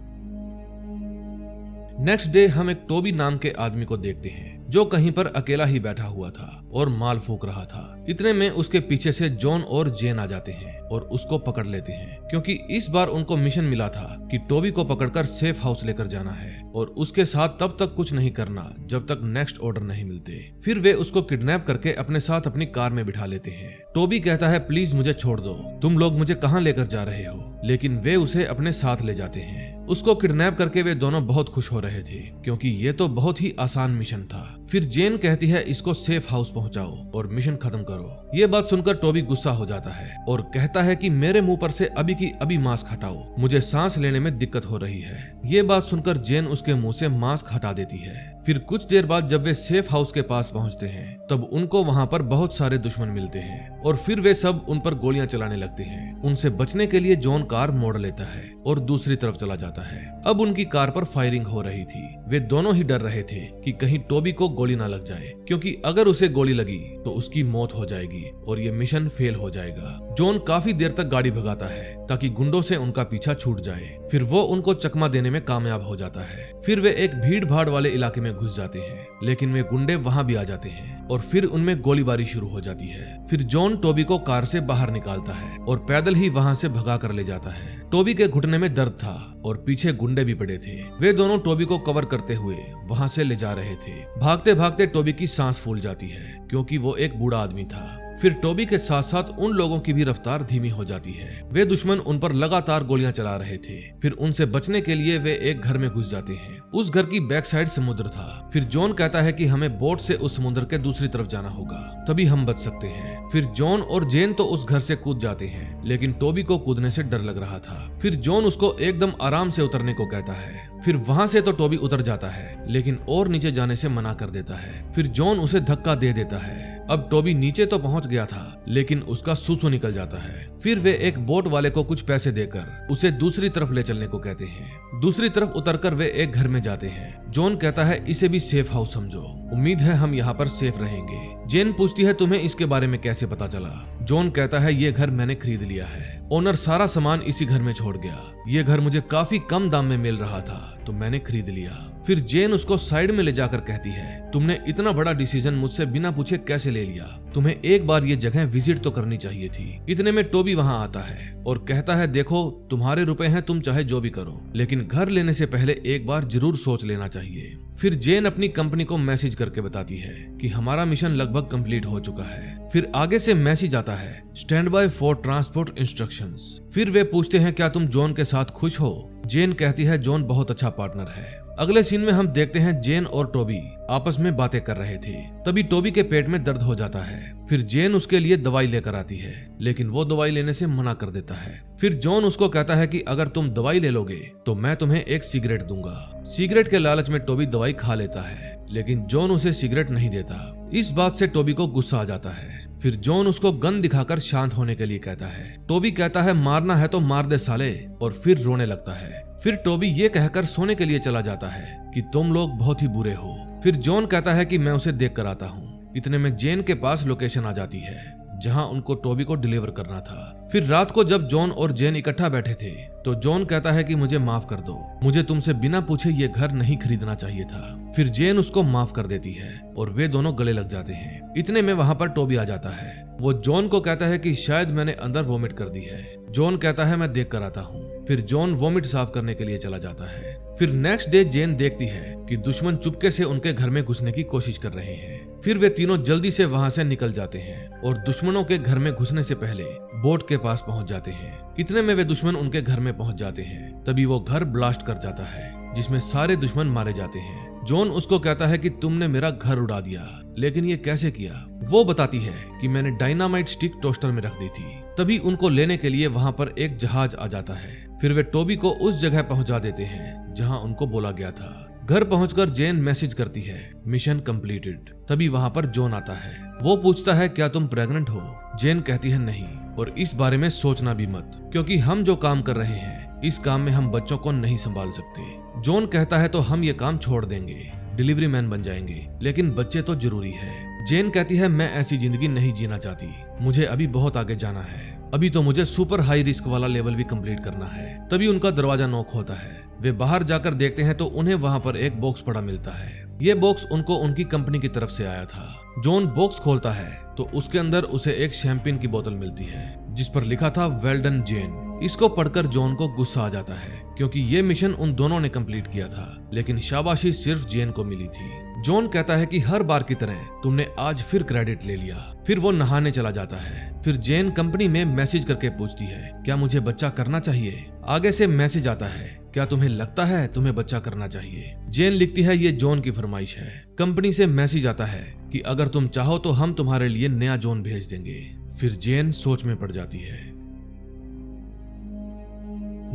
नेक्स्ट डे हम एक टोबी नाम के आदमी को देखते हैं जो कहीं पर अकेला ही बैठा हुआ था और माल फूक रहा था। इतने में उसके पीछे से जॉन और जेन आ जाते हैं और उसको पकड़ लेते हैं क्योंकि इस बार उनको मिशन मिला था कि टोबी को पकड़कर सेफ हाउस लेकर जाना है और उसके साथ तब तक कुछ नहीं करना जब तक नेक्स्ट ऑर्डर नहीं मिलते। फिर वे उसको किडनैप करके अपने साथ अपनी कार में बिठा लेते हैं। टोबी कहता है प्लीज मुझे छोड़ दो, तुम लोग मुझे कहाँ लेकर जा रहे हो, लेकिन वे उसे अपने साथ ले जाते हैं। उसको किडनैप करके वे दोनों बहुत खुश हो रहे थे क्योंकि ये तो बहुत ही आसान मिशन था। फिर जेन कहती है इसको सेफ हाउस पहुंचाओ और मिशन खत्म करो। ये बात सुनकर टोबी गुस्सा हो जाता है और कहता है कि मेरे मुंह पर से अभी की अभी मास्क हटाओ, मुझे सांस लेने में दिक्कत हो रही है। ये बात सुनकर जेन उसके मुंह से मास्क हटा देती है। फिर कुछ देर बाद जब वे सेफ हाउस के पास पहुंचते हैं तब उनको वहां पर बहुत सारे दुश्मन मिलते हैं और फिर वे सब उन पर गोलियां चलाने लगते हैं। उनसे बचने के लिए जॉन कार मोड़ लेता है और दूसरी तरफ चला जाता है। अब उनकी कार पर फायरिंग हो रही थी। वे दोनों ही डर रहे थे कि कहीं टोबी को गोली ना लग जाए क्योंकि अगर उसे गोली लगी तो उसकी मौत हो जाएगी और ये मिशन फेल हो जाएगा। जॉन काफी देर तक गाड़ी भगाता है ताकि गुंडों से उनका पीछा छूट जाए। फिर वो उनको चकमा देने में कामयाब हो जाता है। फिर वे एक भीड़ भाड़ वाले इलाके में में घुस जाते हैं, लेकिन वे गुंडे वहां भी आ जाते हैं और फिर उनमें गोलीबारी शुरू हो जाती है। फिर जॉन टोबी को कार से बाहर निकालता है और पैदल ही वहां से भगा कर ले जाता है। टोबी के घुटने में दर्द था और पीछे गुंडे भी पड़े थे। वे दोनों टोबी को कवर करते हुए वहां से ले जा रहे थे। भागते भागते टोबी की सांस फूल जाती है क्योंकि वो एक बूढ़ा आदमी था। फिर टोबी के साथ साथ उन लोगों की भी रफ्तार धीमी हो जाती है। वे दुश्मन उन पर लगातार गोलियां चला रहे थे। फिर उनसे बचने के लिए वे एक घर में घुस जाते हैं। उस घर की बैक साइड समुद्र था। फिर जॉन कहता है कि हमें बोट से उस समुद्र के दूसरी तरफ जाना होगा, तभी हम बच सकते हैं। फिर जॉन और जेन तो उस घर से कूद जाते हैं, लेकिन टोबी को कूदने से डर लग रहा था। फिर जॉन उसको एकदम आराम से उतरने को कहता है। फिर वहां से तो टोबी उतर जाता है, लेकिन और नीचे जाने से मना कर देता है। फिर जॉन उसे धक्का दे देता है। अब टोबी नीचे तो पहुंच गया था, लेकिन उसका सूसू निकल जाता है। फिर वे एक बोट वाले को कुछ पैसे देकर उसे दूसरी तरफ ले चलने को कहते हैं। दूसरी तरफ उतरकर वे एक घर में जाते हैं। जॉन कहता है इसे भी सेफ हाउस समझो, उम्मीद है हम यहाँ पर सेफ रहेंगे। जेन पूछती है तुम्हें इसके बारे में कैसे पता चला? जॉन कहता है ये घर मैंने खरीद लिया है, ओनर सारा सामान इसी घर में छोड़ गया। ये घर मुझे काफी कम दाम में मिल रहा था तो मैंने खरीद लिया। फिर जेन उसको साइड में ले जाकर कहती है तुमने इतना बड़ा डिसीजन मुझसे बिना पूछे कैसे ले लिया? तुम्हें एक बार ये जगह विजिट तो करनी चाहिए थी। इतने में टोबी वहां आता है और कहता है देखो तुम्हारे रुपए हैं, तुम चाहे जो भी करो, लेकिन घर लेने से पहले एक बार जरूर सोच लेना चाहिए। फिर जेन अपनी कंपनी को मैसेज करके बताती है कि हमारा मिशन लगभग कंप्लीट हो चुका है। फिर आगे से मैसेज आता है stand by for transport instructions. फिर वे पूछते हैं क्या तुम जॉन के साथ खुश हो? जेन कहती है जॉन बहुत अच्छा पार्टनर है। अगले सीन में हम देखते हैं जेन और टोबी आपस में बातें कर रहे थे। तभी टोबी के पेट में दर्द हो जाता है। फिर जेन उसके लिए दवाई लेकर आती है, लेकिन वो दवाई लेने से मना कर देता है। फिर जॉन उसको कहता है कि अगर तुम दवाई ले लोगे तो मैं तुम्हें एक सिगरेट दूंगा। सिगरेट के लालच में टोबी दवाई खा लेता है, लेकिन जॉन उसे सिगरेट नहीं देता। इस बात से टोबी को गुस्सा आ जाता है। फिर जॉन उसको गन दिखाकर शांत होने के लिए कहता है। टोबी कहता है मारना है तो मार दे साले, और फिर रोने लगता है। फिर टोबी ये कहकर सोने के लिए चला जाता है कि तुम लोग बहुत ही बुरे हो। फिर जॉन कहता है कि मैं उसे देख कर आता हूँ। इतने में जेन के पास लोकेशन आ जाती है जहां उनको टोबी को डिलीवर करना था। फिर रात को जब जॉन और जेन इकट्ठा बैठे थे तो जॉन कहता है कि मुझे माफ कर दो, मुझे तुमसे बिना पूछे ये घर नहीं खरीदना चाहिए था। फिर जेन उसको माफ कर देती है और वे दोनों गले लग जाते हैं। इतने में वहां पर टोबी आ जाता है। वो जॉन को कहता है कि शायद मैंने अंदर वोमिट कर दी है। जॉन कहता है मैं देख कर आता हूँ। फिर जॉन वोमिट साफ करने के लिए चला जाता है। फिर नेक्स्ट डे जेन देखती है कि दुश्मन चुपके से उनके घर में घुसने की कोशिश कर रहे हैं। फिर वे तीनों जल्दी से वहां से निकल जाते हैं और दुश्मनों के घर में घुसने से पहले बोट के पास पहुंच जाते हैं। इतने में वे दुश्मन उनके घर में पहुंच जाते हैं। तभी वो घर ब्लास्ट कर जाता है जिसमें सारे दुश्मन मारे जाते हैं। जॉन उसको कहता है कि तुमने मेरा घर उड़ा दिया, लेकिन ये कैसे किया? वो बताती है कि मैंने डायनामाइट स्टिक टोस्टर में रख दी थी। तभी उनको लेने के लिए वहां पर एक जहाज आ जाता है। फिर वे टोबी को उस जगह पहुंचा देते हैं जहां उनको बोला गया था। घर पहुंचकर जेन मैसेज करती है मिशन कंप्लीटेड। तभी वहां पर जॉन आता है। वो पूछता है क्या तुम प्रेग्नेंट हो? जेन कहती है नहीं, और इस बारे में सोचना भी मत, क्योंकि हम जो काम कर रहे हैं इस काम में हम बच्चों को नहीं संभाल सकते। जॉन कहता है तो हम ये काम छोड़ देंगे, डिलीवरी मैन बन जाएंगे, लेकिन बच्चे तो जरूरी है। जेन कहती है मैं ऐसी जिंदगी नहीं जीना चाहती, मुझे अभी बहुत आगे जाना है। अभी तो मुझे सुपर हाई रिस्क वाला लेवल भी कंप्लीट करना है। तभी उनका दरवाजा नॉक होता है। वे बाहर जाकर देखते हैं तो उन्हें वहां पर एक बॉक्स पड़ा मिलता है। ये बॉक्स उनको उनकी कंपनी की तरफ से आया था। जॉन बॉक्स खोलता है तो उसके अंदर उसे एक शैंपेन की बोतल मिलती है जिस पर लिखा था वेल डन जेन। इसको पढ़कर जॉन को गुस्सा आ जाता है क्योंकि ये मिशन उन दोनों ने कंप्लीट किया था, लेकिन शाबाशी सिर्फ जेन को मिली थी। जॉन कहता है कि हर बार की तरह तुमने आज फिर क्रेडिट ले लिया। फिर वो नहाने चला जाता है। फिर जेन कंपनी में मैसेज करके पूछती है क्या मुझे बच्चा करना चाहिए? आगे से मैसेज आता है क्या तुम्हें लगता है तुम्हें बच्चा करना चाहिए? जेन लिखती है ये जॉन की फरमाइश है। कंपनी से मैसेज आता है कि अगर तुम चाहो तो हम तुम्हारे लिए नया जॉन भेज देंगे। फिर जेन सोच में पड़ जाती है।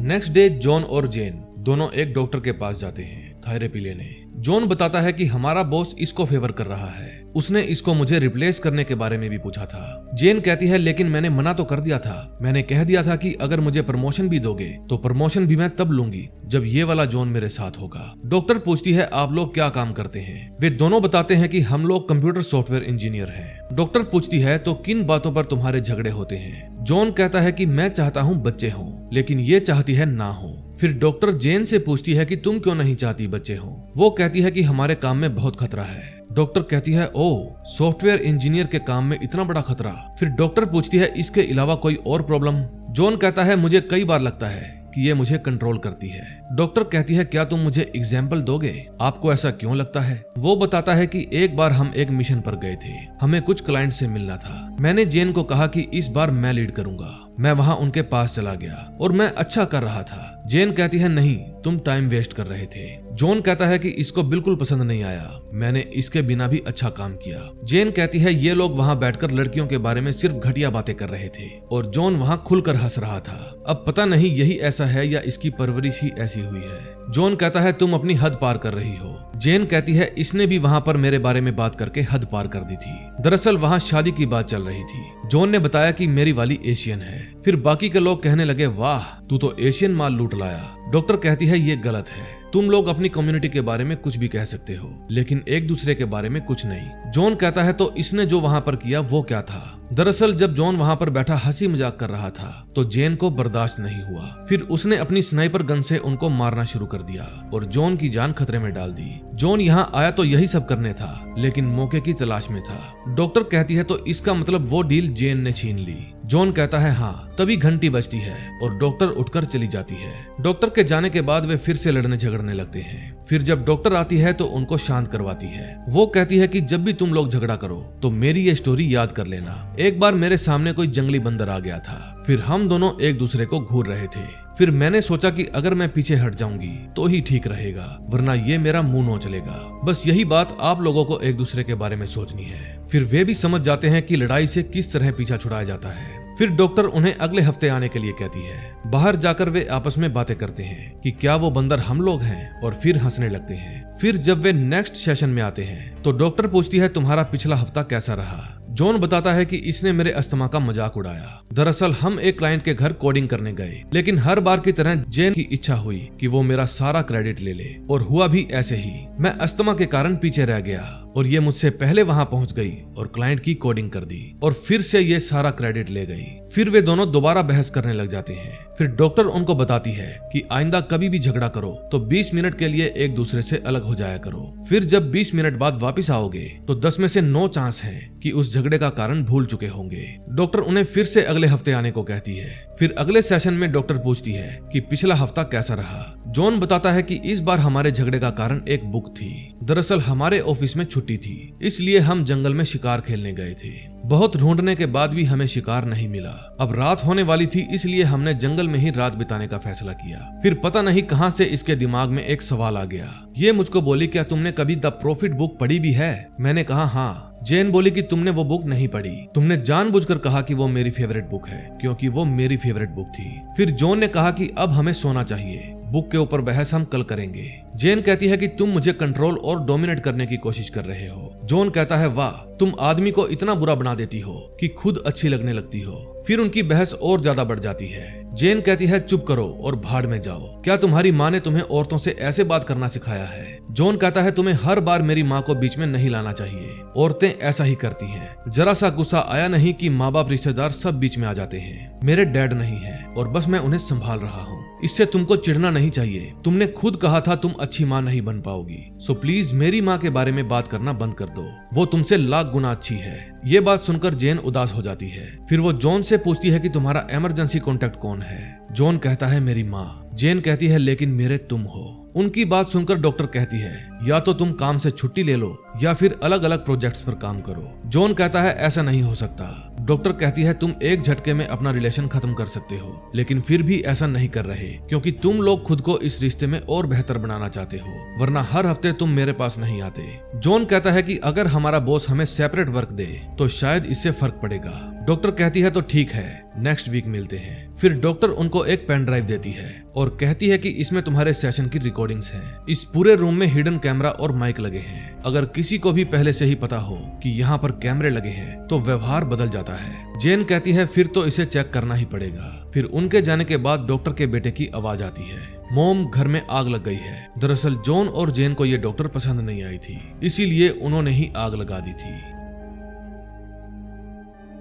नेक्स्ट डे जॉन और जेन दोनों एक डॉक्टर के पास जाते हैं थेरेपी लेने। जॉन बताता है कि हमारा बॉस इसको फेवर कर रहा है, उसने इसको मुझे रिप्लेस करने के बारे में भी पूछा था। जेन कहती है लेकिन मैंने मना तो कर दिया था, मैंने कह दिया था कि अगर मुझे प्रमोशन भी दोगे तो प्रमोशन भी मैं तब लूंगी जब ये वाला जॉन मेरे साथ होगा। डॉक्टर पूछती है आप लोग क्या काम करते हैं? वे दोनों बताते हैं कि हम लोग कंप्यूटर सॉफ्टवेयर इंजीनियर हैं। डॉक्टर पूछती है तो किन बातों पर तुम्हारे झगड़े होते हैं? जॉन कहता है कि मैं चाहता हूँ बच्चे हों, लेकिन ये चाहती है ना हो। फिर डॉक्टर जेन से पूछती है कि तुम क्यों नहीं चाहती बच्चे हो। वो कहती है कि हमारे काम में बहुत खतरा है। डॉक्टर कहती है ओह, सॉफ्टवेयर इंजीनियर के काम में इतना बड़ा खतरा। फिर डॉक्टर पूछती है इसके अलावा कोई और प्रॉब्लम। जॉन कहता है मुझे कई बार लगता है कि ये मुझे कंट्रोल करती है। डॉक्टर कहती है क्या तुम मुझे एग्जाम्पल दोगे, आपको ऐसा क्यों लगता है। वो बताता है कि एक बार हम एक मिशन पर गए थे, हमें कुछ क्लाइंट से मिलना था। मैंने जेन को कहा कि इस बार मैं लीड करूंगा। मैं वहां उनके पास चला गया और मैं अच्छा कर रहा था। जेन कहती है नहीं, तुम टाइम वेस्ट कर रहे थे। जॉन कहता है कि इसको बिल्कुल पसंद नहीं आया, मैंने इसके बिना भी अच्छा काम किया। जेन कहती है ये लोग वहां बैठकर लड़कियों के बारे में सिर्फ घटिया बातें कर रहे थे और जॉन वहां खुलकर हंस रहा था। अब पता नहीं यही ऐसा है या इसकी परवरिश ही ऐसी हुई है। जॉन कहता है तुम अपनी हद पार कर रही हो। जेन कहती है इसने भी वहां पर मेरे बारे में बात करके हद पार कर दी थी। दरअसल वहां शादी की बात चल रही थी। जॉन ने बताया कि मेरी वाली एशियन है। फिर बाकी के लोग कहने लगे वाह, तू तो एशियन माल लूट लाया। डॉक्टर कहती है ये गलत है, तुम लोग अपनी कम्युनिटी के बारे में कुछ भी कह सकते हो लेकिन एक दूसरे के बारे में कुछ नहीं। जॉन कहता है तो इसने जो वहां पर किया वो क्या था। दरअसल जब जॉन वहां पर बैठा हंसी मजाक कर रहा था तो जेन को बर्दाश्त नहीं हुआ। फिर उसने अपनी स्नाइपर गन से उनको मारना शुरू कर दिया और जॉन की जान खतरे में डाल दी। जॉन यहाँ आया तो यही सब करने था लेकिन मौके की तलाश में था। डॉक्टर कहती है तो इसका मतलब वो डील जेन ने छीन ली। जॉन कहता है हाँ। तभी घंटी बजती है और डॉक्टर उठकर चली जाती है। डॉक्टर के जाने के बाद वे फिर से लड़ने झगड़ने लगते हैं। फिर जब डॉक्टर आती है तो उनको शांत करवाती है। वो कहती है कि जब भी तुम लोग झगड़ा करो तो मेरी ये स्टोरी याद कर लेना। एक बार मेरे सामने कोई जंगली बंदर आ गया था, फिर हम दोनों एक दूसरे को घूर रहे थे। फिर मैंने सोचा कि अगर मैं पीछे हट जाऊंगी तो ही ठीक रहेगा, वरना ये मेरा मुंह नोच लेगा। बस यही बात आप लोगों को एक दूसरे के बारे में सोचनी है। फिर वे भी समझ जाते हैं कि लड़ाई से किस तरह पीछा छुड़ाया जाता है। फिर डॉक्टर उन्हें अगले हफ्ते आने के लिए कहती है। बाहर जाकर वे आपस में बातें करते हैं कि क्या वो बंदर हम लोग हैं और फिर हंसने लगते हैं। फिर जब वे नेक्स्ट सेशन में आते हैं तो डॉक्टर पूछती है तुम्हारा पिछला हफ्ता कैसा रहा। जॉन बताता है कि इसने मेरे अस्थमा का मजाक उड़ाया। दरअसल हम एक क्लाइंट के घर कोडिंग करने गए लेकिन हर बार की तरह जेन की इच्छा हुई कि वो मेरा सारा क्रेडिट ले ले और हुआ भी ऐसे ही। मैं अस्थमा के कारण पीछे रह गया और ये मुझसे पहले वहां पहुंच गई और क्लाइंट की कोडिंग कर दी और फिर से ये सारा क्रेडिट ले गई। फिर वे दोनों दोबारा बहस करने लग जाते हैं। फिर डॉक्टर उनको बताती है कि आइंदा कभी भी झगड़ा करो तो 20 मिनट के लिए एक दूसरे से अलग हो जाया करो। फिर जब 20 मिनट बाद वापस आओगे तो 10 में से 9 चांस है कि उस झगड़े का कारण भूल चुके होंगे। डॉक्टर उन्हें फिर से अगले हफ्ते आने को कहती है। फिर अगले सेशन में डॉक्टर पूछती है कि पिछला हफ्ता कैसा रहा। जॉन बताता है कि इस बार हमारे झगड़े का कारण एक बुक थी। दरअसल हमारे ऑफिस में छुट्टी थी, इसलिए हम जंगल में शिकार खेलने गए थे। बहुत ढूंढने के बाद भी हमें शिकार नहीं मिला। अब रात होने वाली थी, इसलिए हमने जंगल में ही रात बिताने का फैसला किया। फिर पता नहीं कहां से इसके दिमाग में एक सवाल आ गया। ये मुझको बोली क्या तुमने कभी द प्रॉफिट बुक पढ़ी भी है। मैंने कहा हाँ। जेन बोली कि तुमने वो बुक नहीं पढ़ी, तुमने जानबूझकर कहा कि वो मेरी फेवरेट बुक है क्योंकि वो मेरी फेवरेट बुक थी। फिर जॉन ने कहा कि अब हमें सोना चाहिए, बुक के ऊपर बहस हम कल करेंगे। जेन कहती है कि तुम मुझे कंट्रोल और डोमिनेट करने की कोशिश कर रहे हो। जॉन कहता है वाह, तुम आदमी को इतना बुरा बना देती हो कि खुद अच्छी लगने लगती हो। फिर उनकी बहस और ज्यादा बढ़ जाती है। जेन कहती है चुप करो और भाड़ में जाओ, क्या तुम्हारी माँ ने तुम्हें औरतों से ऐसे बात करना सिखाया है। जॉन कहता है तुम्हें हर बार मेरी माँ को बीच में नहीं लाना चाहिए, औरतें ऐसा ही करती हैं। जरा सा गुस्सा आया नहीं कि माँ बाप रिश्तेदार सब बीच में आ जाते हैं। मेरे डैड नहीं है और बस मैं उन्हें संभाल रहा हूँ, इससे तुमको चिढ़ना नहीं चाहिए। तुमने खुद कहा था तुम अच्छी माँ नहीं बन पाओगी, सो प्लीज मेरी माँ के बारे में बात करना बंद कर दो, वो तुमसे लाख गुना अच्छी है। ये बात सुनकर जेन उदास हो जाती है। फिर वो जॉन से पूछती है कि तुम्हारा इमरजेंसी कॉन्टेक्ट कौन है। जॉन कहता है मेरी माँ। जेन कहती है लेकिन मेरे तुम हो। उनकी बात सुनकर डॉक्टर कहती है या तो तुम काम से छुट्टी ले लो या फिर अलग अलग प्रोजेक्ट्स पर काम करो। जॉन कहता है ऐसा नहीं हो सकता। डॉक्टर कहती है तुम एक झटके में अपना रिलेशन खत्म कर सकते हो, लेकिन फिर भी ऐसा नहीं कर रहे क्योंकि तुम लोग खुद को इस रिश्ते में और बेहतर बनाना चाहते हो, वरना हर हफ्ते तुम मेरे पास नहीं आते। जॉन कहता है कि अगर हमारा बॉस हमें सेपरेट वर्क दे तो शायद इससे फर्क पड़ेगा। डॉक्टर कहती है तो ठीक है, नेक्स्ट वीक मिलते हैं। फिर डॉक्टर उनको एक पेन ड्राइव देती है और कहती है कि इसमें तुम्हारे सेशन की रिकॉर्डिंग्स हैं। इस पूरे रूम में हिडन कैमरा और माइक लगे हैं। अगर किसी को भी पहले से ही पता हो कि यहाँ पर कैमरे लगे हैं तो व्यवहार बदल जाता है। जेन कहती है फिर तो इसे चेक करना ही पड़ेगा। फिर उनके जाने के बाद डॉक्टर के बेटे की आवाज आती है, मोम घर में आग लग गई है। दरअसल जॉन और जेन को ये डॉक्टर पसंद नहीं आई थी, इसीलिए उन्होंने ही आग लगा दी थी।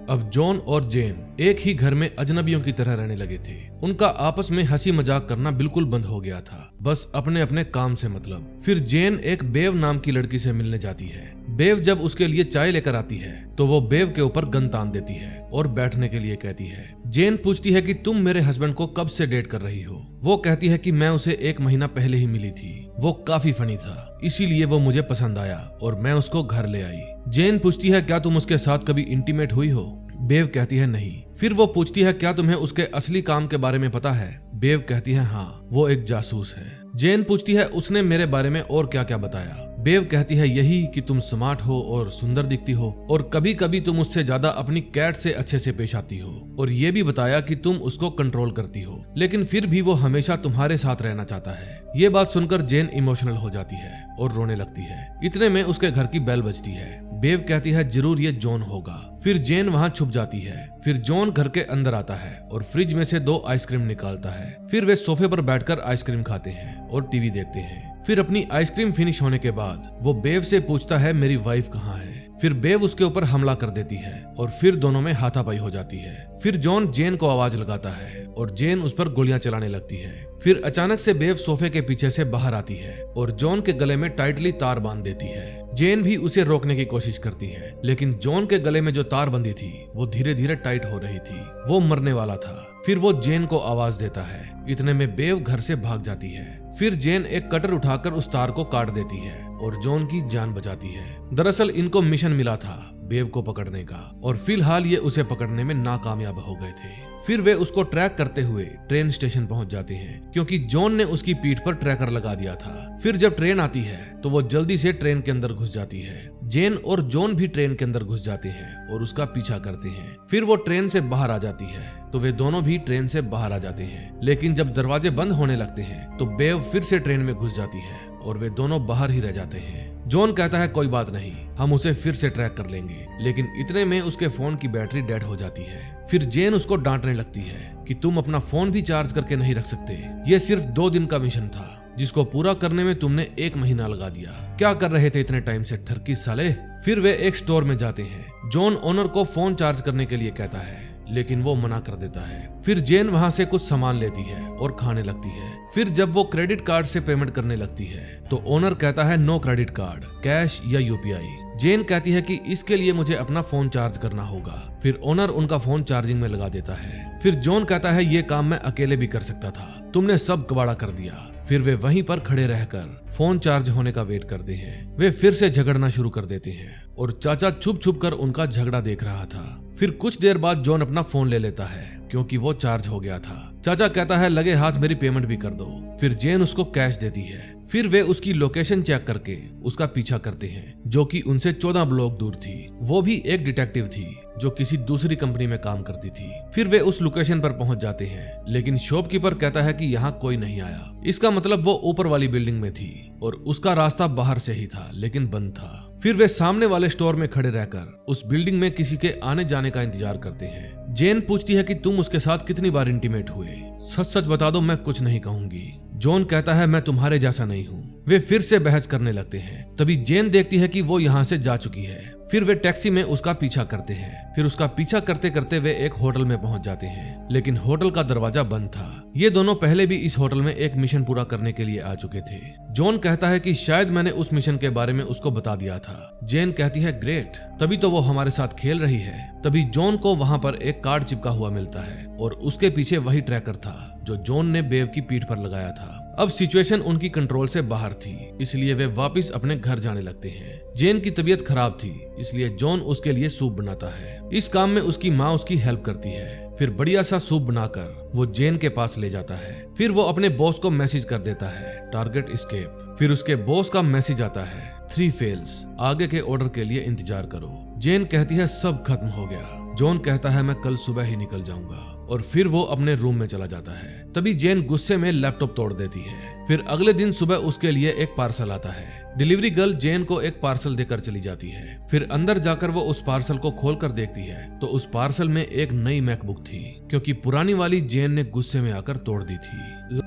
अब जॉन और जेन एक ही घर में अजनबियों की तरह रहने लगे थे। उनका आपस में हंसी मजाक करना बिल्कुल बंद हो गया था, बस अपने अपने काम से मतलब। फिर जेन एक बेव नाम की लड़की से मिलने जाती है। बेव जब उसके लिए चाय लेकर आती है तो वो बेव के ऊपर गन तान देती है और बैठने के लिए कहती है। जेन पूछती है कि तुम मेरे हस्बैंड को कब से डेट कर रही हो। वो कहती है कि मैं उसे 1 महीना पहले ही मिली थी, वो काफी फनी था, इसीलिए वो मुझे पसंद आया और मैं उसको घर ले आई। जेन पूछती है क्या तुम उसके साथ कभी इंटीमेट हुई हो। बेव कहती है नहीं। फिर वो पूछती है क्या तुम्हें उसके असली काम के बारे में पता है। बेव कहती है हाँ, वो एक जासूस है। जेन पूछती है उसने मेरे बारे में और क्या क्या बताया। बेव कहती है यही कि तुम स्मार्ट हो और सुंदर दिखती हो और कभी कभी तुम उससे ज्यादा अपनी कैट से अच्छे से पेश आती हो, और ये भी बताया कि तुम उसको कंट्रोल करती हो, लेकिन फिर भी वो हमेशा तुम्हारे साथ रहना चाहता है। ये बात सुनकर जेन इमोशनल हो जाती है और रोने लगती है। इतने में उसके घर की बेल बजती है। बेव कहती है जरूर ये जॉन होगा। फिर जेन वहाँ छुप जाती है। फिर जॉन घर के अंदर आता है और फ्रिज में से 2 आइसक्रीम निकालता है। फिर वे सोफे पर बैठकर आइसक्रीम खाते हैं और टीवी देखते हैं। फिर अपनी आइसक्रीम फिनिश होने के बाद वो बेव से पूछता है मेरी वाइफ कहाँ है। फिर बेव उसके ऊपर हमला कर देती है और फिर दोनों में हाथापाई हो जाती है। फिर जॉन जेन को आवाज लगाता है और जेन उस पर गोलियां चलाने लगती है। फिर अचानक से बेव सोफे के पीछे से बाहर आती है और जॉन के गले में टाइटली तार बांध देती है। जेन भी उसे रोकने की कोशिश करती है, लेकिन जॉन के गले में जो तार बंधी थी वो धीरे धीरे टाइट हो रही थी। वो मरने वाला था। फिर वो जेन को आवाज देता है। इतने में बेव घर से भाग जाती है। फिर जेन एक कटर उठाकर उस तार को काट देती है और जॉन की जान बचाती है। दरअसल इनको मिशन मिला था बेव को पकड़ने का, और फिलहाल ये उसे पकड़ने में नाकामयाब हो गए थे। फिर वे उसको ट्रैक करते हुए ट्रेन स्टेशन पहुंच जाते हैं, क्योंकि जॉन ने उसकी पीठ पर ट्रैकर लगा दिया था। फिर जब ट्रेन आती है तो वो जल्दी से ट्रेन के अंदर घुस जाती है। जेन और जॉन भी ट्रेन के अंदर घुस जाते हैं और उसका पीछा करते हैं। फिर वो ट्रेन से बाहर आ जाती है तो वे दोनों भी ट्रेन से बाहर आ जाते हैं, लेकिन जब दरवाजे बंद होने लगते हैं तो बेव फिर से ट्रेन में घुस जाती है और वे दोनों बाहर ही रह जाते हैं। जॉन कहता है कोई बात नहीं, हम उसे फिर से ट्रैक कर लेंगे, लेकिन इतने में उसके फोन की बैटरी डेड हो जाती है। फिर जेन उसको डांटने लगती है कि तुम अपना फोन भी चार्ज करके नहीं रख सकते, ये सिर्फ 2 दिन का मिशन था जिसको पूरा करने में तुमने 1 महीना लगा दिया। क्या कर रहे थे इतने टाइम से ठरकी साले। फिर वे एक स्टोर में जाते हैं। जॉन ओनर को फोन चार्ज करने के लिए कहता है, लेकिन वो मना कर देता है। फिर जेन वहाँ से कुछ सामान लेती है और खाने लगती है। फिर जब वो क्रेडिट कार्ड से पेमेंट करने लगती है तो ओनर कहता है नो क्रेडिट कार्ड, कैश या यूपीआई। जेन कहती है कि इसके लिए मुझे अपना फोन चार्ज करना होगा। फिर ओनर उनका फोन चार्जिंग में लगा देता है। फिर जॉन कहता है ये काम मैं अकेले भी कर सकता था, तुमने सब कबाड़ा कर दिया। फिर वे वहीं पर खड़े रहकर फोन चार्ज होने का वेट करते हैं। वे फिर से झगड़ना शुरू कर देते हैं और चाचा छुप छुप कर उनका झगड़ा देख रहा था। फिर कुछ देर बाद जॉन अपना फोन ले लेता है क्योंकि वो चार्ज हो गया था। चाचा कहता है लगे हाथ मेरी पेमेंट भी कर दो। फिर जेन उसको कैश देती है। फिर वे उसकी लोकेशन चेक करके उसका पीछा करते हैं, जो कि उनसे 14 ब्लॉक दूर थी। वो भी एक डिटेक्टिव थी जो किसी दूसरी कंपनी में काम करती थी। फिर वे उस लोकेशन पर पहुंच जाते हैं, लेकिन शॉपकीपर कहता है कि यहाँ कोई नहीं आया। इसका मतलब वो ऊपर वाली बिल्डिंग में थी और उसका रास्ता बाहर से ही था, लेकिन बंद था। फिर वे सामने वाले स्टोर में खड़े रहकर उस बिल्डिंग में किसी के आने जाने का इंतजार करते हैं। जेन पूछती है कि तुम उसके साथ कितनी बार इंटीमेट हुए। सच सच बता दो, मैं कुछ नहीं कहूंगी। जॉन कहता है मैं तुम्हारे जैसा नहीं हूँ। वे फिर से बहस करने लगते हैं। तभी जेन देखती है कि वो यहाँ से जा चुकी है। फिर वे टैक्सी में उसका पीछा करते हैं। फिर उसका पीछा करते करते वे एक होटल में पहुंच जाते हैं, लेकिन होटल का दरवाजा बंद था। ये दोनों पहले भी इस होटल में एक मिशन पूरा करने के लिए आ चुके थे। जॉन कहता है कि शायद मैंने उस मिशन के बारे में उसको बता दिया था। जेन कहती है ग्रेट, तभी तो वो हमारे साथ खेल रही है। तभी जॉन को वहाँ पर एक कार्ड चिपका हुआ मिलता है और उसके पीछे वही ट्रैकर था जो जॉन ने बेव की पीठ पर लगाया था। अब सिचुएशन उनकी कंट्रोल से बाहर थी, इसलिए वे वापस अपने घर जाने लगते हैं। जेन की तबीयत खराब थी, इसलिए जॉन उसके लिए सूप बनाता है। इस काम में उसकी माँ उसकी हेल्प करती है। फिर बढ़िया सा सूप बनाकर वो जेन के पास ले जाता है। फिर वो अपने बॉस को मैसेज कर देता है टारगेट एस्केप। फिर उसके बॉस का मैसेज आता है 3 फेल्स, आगे के ऑर्डर के लिए इंतजार करो। जेन कहती है सब खत्म हो गया। जॉन कहता है मैं कल सुबह ही निकल जाऊंगा, और फिर वो अपने रूम में चला जाता है। तभी जेन गुस्से में लैपटॉप तोड़ देती है। फिर अगले दिन सुबह उसके लिए एक पार्सल आता है। डिलीवरी गर्ल जेन को एक पार्सल देकर चली जाती है। फिर अंदर जाकर वो उस पार्सल को खोलकर देखती है तो उस पार्सल में एक नई मैकबुक थी, क्योंकि पुरानी वाली जेन ने गुस्से में आकर तोड़ दी थी।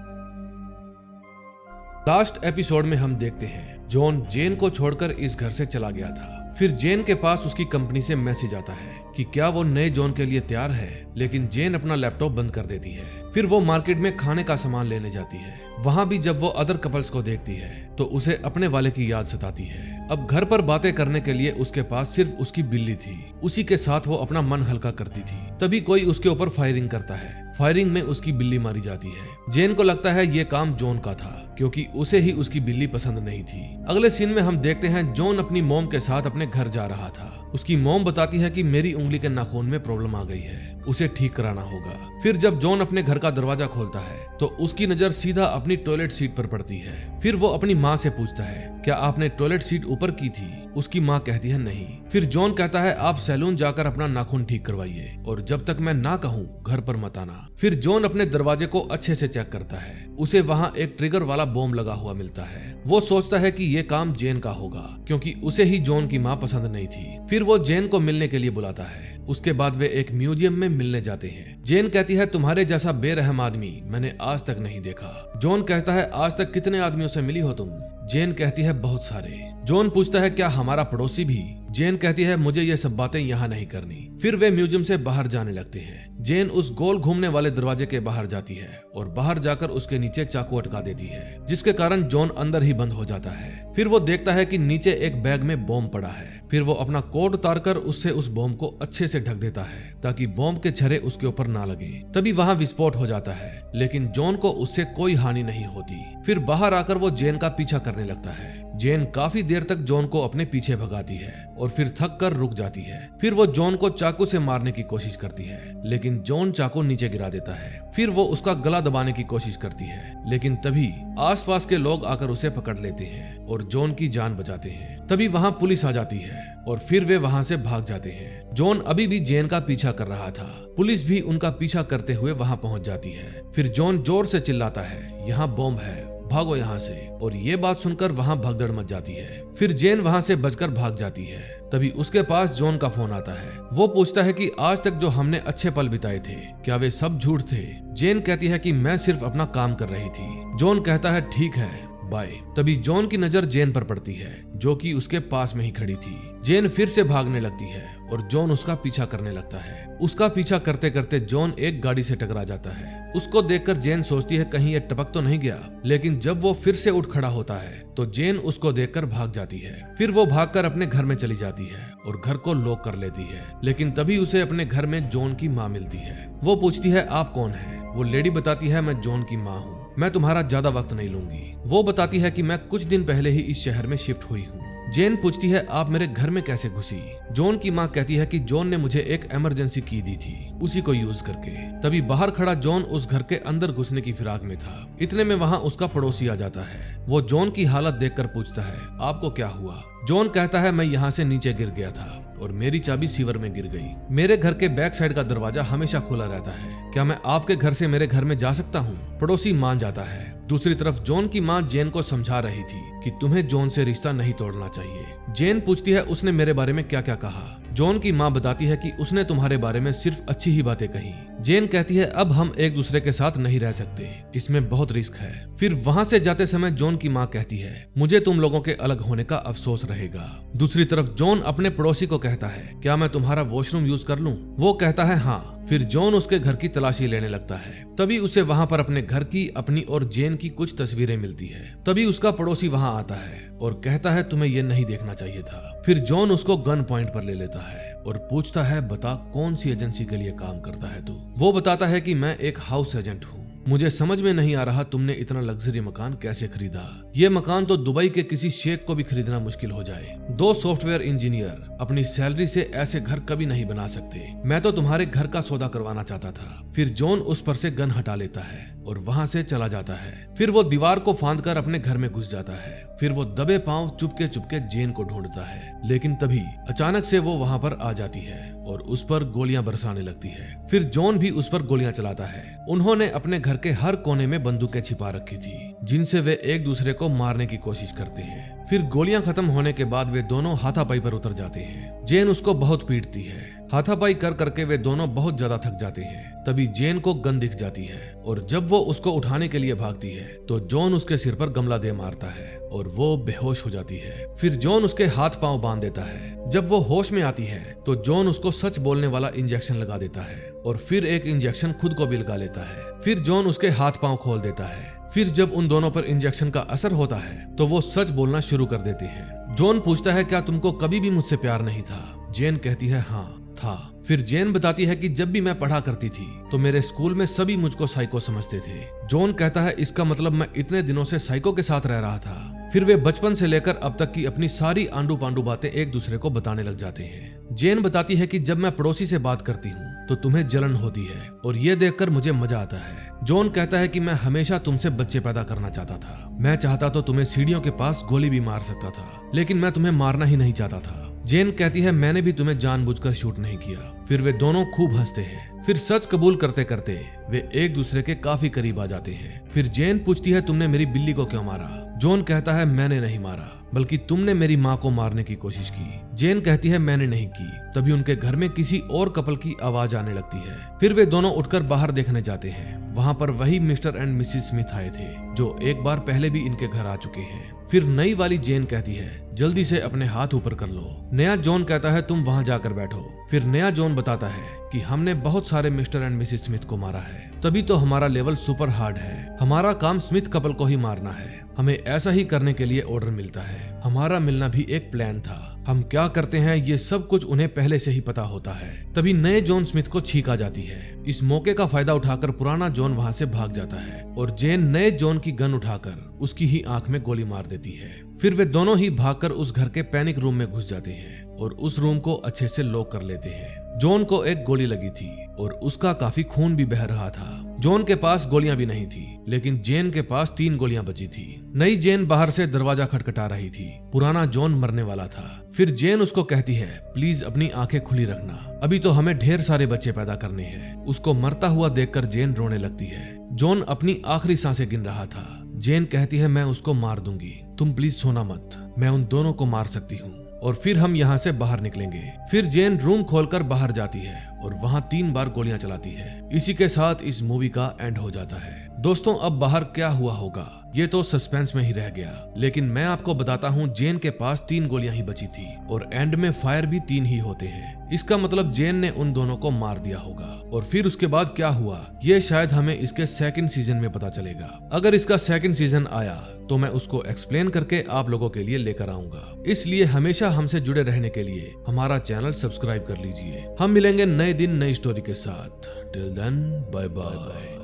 लास्ट एपिसोड में हम देखते हैं जॉन जेन को छोड़कर इस घर से चला गया था। फिर जेन के पास उसकी कंपनी से मैसेज आता है कि क्या वो नए जॉन के लिए तैयार है, लेकिन जेन अपना लैपटॉप बंद कर देती है। फिर वो मार्केट में खाने का सामान लेने जाती है। वहाँ भी जब वो अदर कपल्स को देखती है तो उसे अपने वाले की याद सताती है। अब घर पर बातें करने के लिए उसके पास सिर्फ उसकी बिल्ली थी, उसी के साथ वो अपना मन हल्का करती थी। तभी कोई उसके ऊपर फायरिंग करता है। फायरिंग में उसकी बिल्ली मारी जाती है। जेन को लगता है ये काम जॉन का था, क्योंकि उसे ही उसकी बिल्ली पसंद नहीं थी। अगले सीन में हम देखते हैं जॉन अपनी मॉम के साथ अपने घर जा रहा था। उसकी मॉम बताती है कि मेरी उंगली के नाखून में प्रॉब्लम आ गई है, उसे ठीक कराना होगा। फिर जब जॉन अपने घर का दरवाजा खोलता है तो उसकी नजर सीधा अपनी टॉयलेट सीट पर पड़ती है। फिर वो अपनी माँ से पूछता है, क्या आपने टॉयलेट सीट ऊपर की थी? उसकी माँ कहती है नहीं। फिर जॉन कहता है, आप सैलून जाकर अपना नाखून ठीक करवाइए और जब तक मैं ना कहूँ घर पर मत आना। फिर जॉन अपने दरवाजे को अच्छे से चेक करता है। उसे वहाँ एक ट्रिगर वाला बॉम्ब लगा हुआ मिलता है। वो सोचता है कि ये काम जेन का होगा, क्योंकि उसे ही जॉन की माँ पसंद नहीं थी। फिर वो जेन को मिलने के लिए बुलाता है। उसके बाद वे एक म्यूजियम में मिलने जाते हैं। जेन कहती है, तुम्हारे जैसा बेरहम आदमी मैंने आज तक नहीं देखा। जॉन कहता है, आज तक कितने आदमियों से मिली हो तुम? जेन कहती है, बहुत सारे। जॉन पूछता है, क्या हमारा पड़ोसी भी? जेन कहती है, मुझे ये सब बातें यहाँ नहीं करनी। फिर वे म्यूजियम से बाहर जाने लगते हैं। जेन उस गोल घूमने वाले दरवाजे के बाहर जाती है और बाहर जाकर उसके नीचे चाकू अटका देती है, जिसके कारण जॉन अंदर ही बंद हो जाता है। फिर वो देखता है कि नीचे एक बैग में बॉम्ब पड़ा है। फिर वो अपना कोट उतारकर उससे उस बॉम्ब को अच्छे से ढक देता है ताकि बॉम्ब के छर्रे उसके ऊपर ना लगे। तभी वहाँ विस्फोट हो जाता है, लेकिन जॉन को उससे कोई हानि नहीं होती। फिर बाहर आकर वो जेन का पीछा करने लगता है। जेन काफी देर तक जॉन को अपने पीछे भगाती है और फिर थक कर रुक जाती है। फिर वो जॉन को चाकू से मारने की कोशिश करती है, लेकिन जॉन चाकू नीचे गिरा देता है। फिर वो उसका गला दबाने की कोशिश करती है, लेकिन तभी आसपास के लोग आकर उसे पकड़ लेते हैं और जॉन की जान बचाते हैं। तभी वहाँ पुलिस आ जाती है और फिर वे वहाँ से भाग जाते हैं। जॉन अभी भी जेन का पीछा कर रहा था। पुलिस भी उनका पीछा करते हुए वहाँ पहुँच जाती है। फिर जॉन जोर से चिल्लाता है, यहाँ बॉम्ब है, भागो यहाँ से। और ये बात सुनकर वहाँ भगदड़ मच जाती है। फिर जेन वहाँ से बचकर भाग जाती है। तभी उसके पास जॉन का फोन आता है। वो पूछता है कि आज तक जो हमने अच्छे पल बिताए थे, क्या वे सब झूठ थे? जेन कहती है कि मैं सिर्फ अपना काम कर रही थी। जॉन कहता है, ठीक है, बाय। तभी जॉन की नजर जेन पर पड़ती है, जो कि उसके पास में ही खड़ी थी। जेन फिर से भागने लगती है और जॉन उसका पीछा करने लगता है। उसका पीछा करते करते जॉन एक गाड़ी से टकरा जाता है। उसको देखकर जेन सोचती है कहीं ये टपक तो नहीं गया, लेकिन जब वो फिर से उठ खड़ा होता है तो जेन उसको देखकर भाग जाती है। फिर वो भागकर अपने घर में चली जाती है और घर को लॉक कर लेती है। लेकिन तभी उसे अपने घर में जॉन की माँ मिलती है। वो पूछती है, आप कौन है? वो लेडी बताती है, मैं जॉन की माँ हूँ, मैं तुम्हारा ज्यादा वक्त नहीं लूंगी। वो बताती है कि मैं कुछ दिन पहले ही इस शहर में शिफ्ट हुई हूँ। जेन पूछती है, आप मेरे घर में कैसे घुसी? जॉन की माँ कहती है कि जॉन ने मुझे एक इमरजेंसी की दी थी, उसी को यूज करके। तभी बाहर खड़ा जॉन उस घर के अंदर घुसने की फिराक में था। इतने में वहाँ उसका पड़ोसी आ जाता है। वो जॉन की हालत देखकर पूछता है, आपको क्या हुआ? जॉन कहता है, मैं यहाँ से नीचे गिर गया था और मेरी चाबी सीवर में गिर गई। मेरे घर के बैक साइड का दरवाजा हमेशा खुला रहता है, क्या मैं आपके घर से मेरे घर में जा सकता हूँ? पड़ोसी मान जाता है। दूसरी तरफ जॉन की माँ जेन को समझा रही थी कि तुम्हें जॉन से रिश्ता नहीं तोड़ना चाहिए। जेन पूछती है, उसने मेरे बारे में क्या क्या कहा? जॉन की माँ बताती है कि उसने तुम्हारे बारे में सिर्फ अच्छी ही बातें कही। जेन कहती है, अब हम एक दूसरे के साथ नहीं रह सकते, इसमें बहुत रिस्क है। फिर वहाँ से जाते समय जॉन की माँ कहती है, मुझे तुम लोगों के अलग होने का अफसोस रहेगा। दूसरी तरफ जॉन अपने पड़ोसी को कहता है, क्या मैं तुम्हारा वॉशरूम यूज कर लूं? वो कहता है हाँ। फिर जॉन उसके घर की तलाशी लेने लगता है। तभी उसे वहाँ पर अपने घर की, अपनी और जेन की कुछ तस्वीरें मिलती है। तभी उसका पड़ोसी वहाँ आता है और कहता है, तुम्हें ये नहीं देखना चाहिए था। फिर जॉन उसको गन पॉइंट पर ले लेता है और पूछता है, बता कौन सी एजेंसी के लिए काम करता है तू? वो बताता है कि मैं एक हाउस एजेंट हूँ। मुझे समझ में नहीं आ रहा तुमने इतना लग्जरी मकान कैसे खरीदा। ये मकान तो दुबई के किसी शेख को भी खरीदना मुश्किल हो जाए। 2 सॉफ्टवेयर इंजीनियर अपनी सैलरी से ऐसे घर कभी नहीं बना सकते। मैं तो तुम्हारे घर का सौदा करवाना चाहता था। फिर जॉन उस पर से गन हटा लेता है और वहाँ से चला जाता है। फिर वो दीवार को फांदकर अपने घर में घुस जाता है। फिर वो दबे पांव चुपके चुपके जेन को ढूंढता है, लेकिन तभी अचानक से वो वहाँ पर आ जाती है और उस पर गोलियां बरसाने लगती है। फिर जॉन भी उस पर गोलियां चलाता है। उन्होंने अपने घर के हर कोने में बंदूकें छिपा रखी थी, जिनसे वे एक दूसरे को मारने की कोशिश करते हैं। फिर गोलियां खत्म होने के बाद वे दोनों हाथापाई पर उतर जाते हैं। जेन उसको बहुत पीटती है। हाथापाई कर करके वे दोनों बहुत ज्यादा थक जाते हैं। तभी जेन को गन दिख जाती है और जब वो उसको उठाने के लिए भागती है तो जॉन उसके सिर पर गमला दे मारता है और वो बेहोश हो जाती है। फिर जॉन उसके हाथ पांव बांध देता है। जब वो होश में आती है तो जॉन उसको सच बोलने वाला इंजेक्शन लगा देता है और फिर एक इंजेक्शन खुद को भी लगा लेता है। फिर जॉन उसके हाथ पांव खोल देता है। फिर जब उन दोनों पर इंजेक्शन का असर होता है तो वो सच बोलना शुरू कर देते हैं। जॉन पूछता है क्या तुमको कभी भी मुझसे प्यार नहीं था? जेन कहती है हाँ था। फिर जेन बताती है कि जब भी मैं पढ़ा करती थी तो मेरे स्कूल में सभी मुझको साइको समझते थे। जॉन कहता है इसका मतलब मैं इतने दिनों से साइको के साथ रह रहा था। फिर वे बचपन से लेकर अब तक की अपनी सारी आंडू पांडू बातें एक दूसरे को बताने लग जाते हैं। जेन बताती है कि जब मैं पड़ोसी से बात करती हूँ तो तुम्हें जलन होती है और ये देखकर मुझे मजा आता है। जॉन कहता है कि मैं हमेशा तुमसे बच्चे पैदा करना चाहता था। मैं चाहता तो तुम्हें सीढ़ियों के पास गोली भी मार सकता था, लेकिन मैं तुम्हें मारना ही नहीं चाहता था। जेन कहती है मैंने भी तुम्हें जानबूझकर शूट नहीं किया। फिर वे दोनों खूब हंसते हैं। फिर सच कबूल करते करते वे एक दूसरे के काफी करीब आ जाते हैं। फिर जेन पूछती है तुमने मेरी बिल्ली को क्यों मारा? जॉन कहता है मैंने नहीं मारा, बल्कि तुमने मेरी माँ को मारने की कोशिश की। जेन कहती है मैंने नहीं की। तभी उनके घर में किसी और कपल की आवाज आने लगती है। फिर वे दोनों उठकर बाहर देखने जाते हैं। वहाँ पर वही मिस्टर एंड मिसेस स्मिथ आए थे जो एक बार पहले भी इनके घर आ चुके हैं। फिर नई वाली जेन कहती है जल्दी से अपने हाथ ऊपर कर लो। नया जॉन कहता है तुम वहाँ जाकर बैठो। फिर नया जॉन बताता है कि हमने बहुत सारे मिस्टर एंड मिसेस स्मिथ को मारा है, तभी तो हमारा लेवल सुपर हार्ड है। हमारा काम स्मिथ कपल को ही मारना है। हमें ऐसा ही करने के लिए ऑर्डर मिलता है। हमारा मिलना भी एक प्लान था। हम क्या करते हैं ये सब कुछ उन्हें पहले से ही पता होता है। तभी नए जॉन स्मिथ को छींक आ जाती है। इस मौके का फायदा उठाकर पुराना जॉन वहाँ से भाग जाता है और जेन नए जॉन की गन उठाकर उसकी ही आंख में गोली मार देती है। फिर वे दोनों ही भागकर उस घर के पैनिक रूम में घुस जाते हैं और उस रूम को अच्छे से लॉक कर लेते हैं। जॉन को एक गोली लगी थी और उसका काफी खून भी बह रहा था। जॉन के पास गोलियां भी नहीं थी, लेकिन जेन के पास 3 गोलियां बची थी। नई जेन बाहर से दरवाजा खटखटा रही थी। पुराना जॉन मरने वाला था। फिर जेन उसको कहती है प्लीज अपनी आंखें खुली रखना, अभी तो हमें ढेर सारे बच्चे पैदा करने हैं। उसको मरता हुआ देखकर जेन रोने लगती है। जॉन अपनी आखिरी सांसें गिन रहा था। जेन कहती है मैं उसको मार दूंगी, तुम प्लीज सोना मत, मैं उन दोनों को मार सकती हूँ और फिर हम यहाँ से बाहर निकलेंगे। फिर जेन रूम खोलकर बाहर जाती है और वहाँ 3 बार गोलियां चलाती है। इसी के साथ इस मूवी का एंड हो जाता है। दोस्तों अब बाहर क्या हुआ होगा ये तो सस्पेंस में ही रह गया, लेकिन मैं आपको बताता हूँ जेन के पास 3 गोलियां ही बची थी और एंड में फायर भी 3 ही होते हैं। इसका मतलब जेन ने उन दोनों को मार दिया होगा और फिर उसके बाद क्या हुआ ये शायद हमें इसके 2nd सीजन में पता चलेगा। अगर इसका 2nd सीजन आया तो मैं उसको एक्सप्लेन करके आप लोगों के लिए लेकर आऊंगा। इसलिए हमेशा हमसे जुड़े रहने के लिए हमारा चैनल सब्सक्राइब कर लीजिए। हम मिलेंगे नए दिन नई स्टोरी के साथ। Till then bye bye.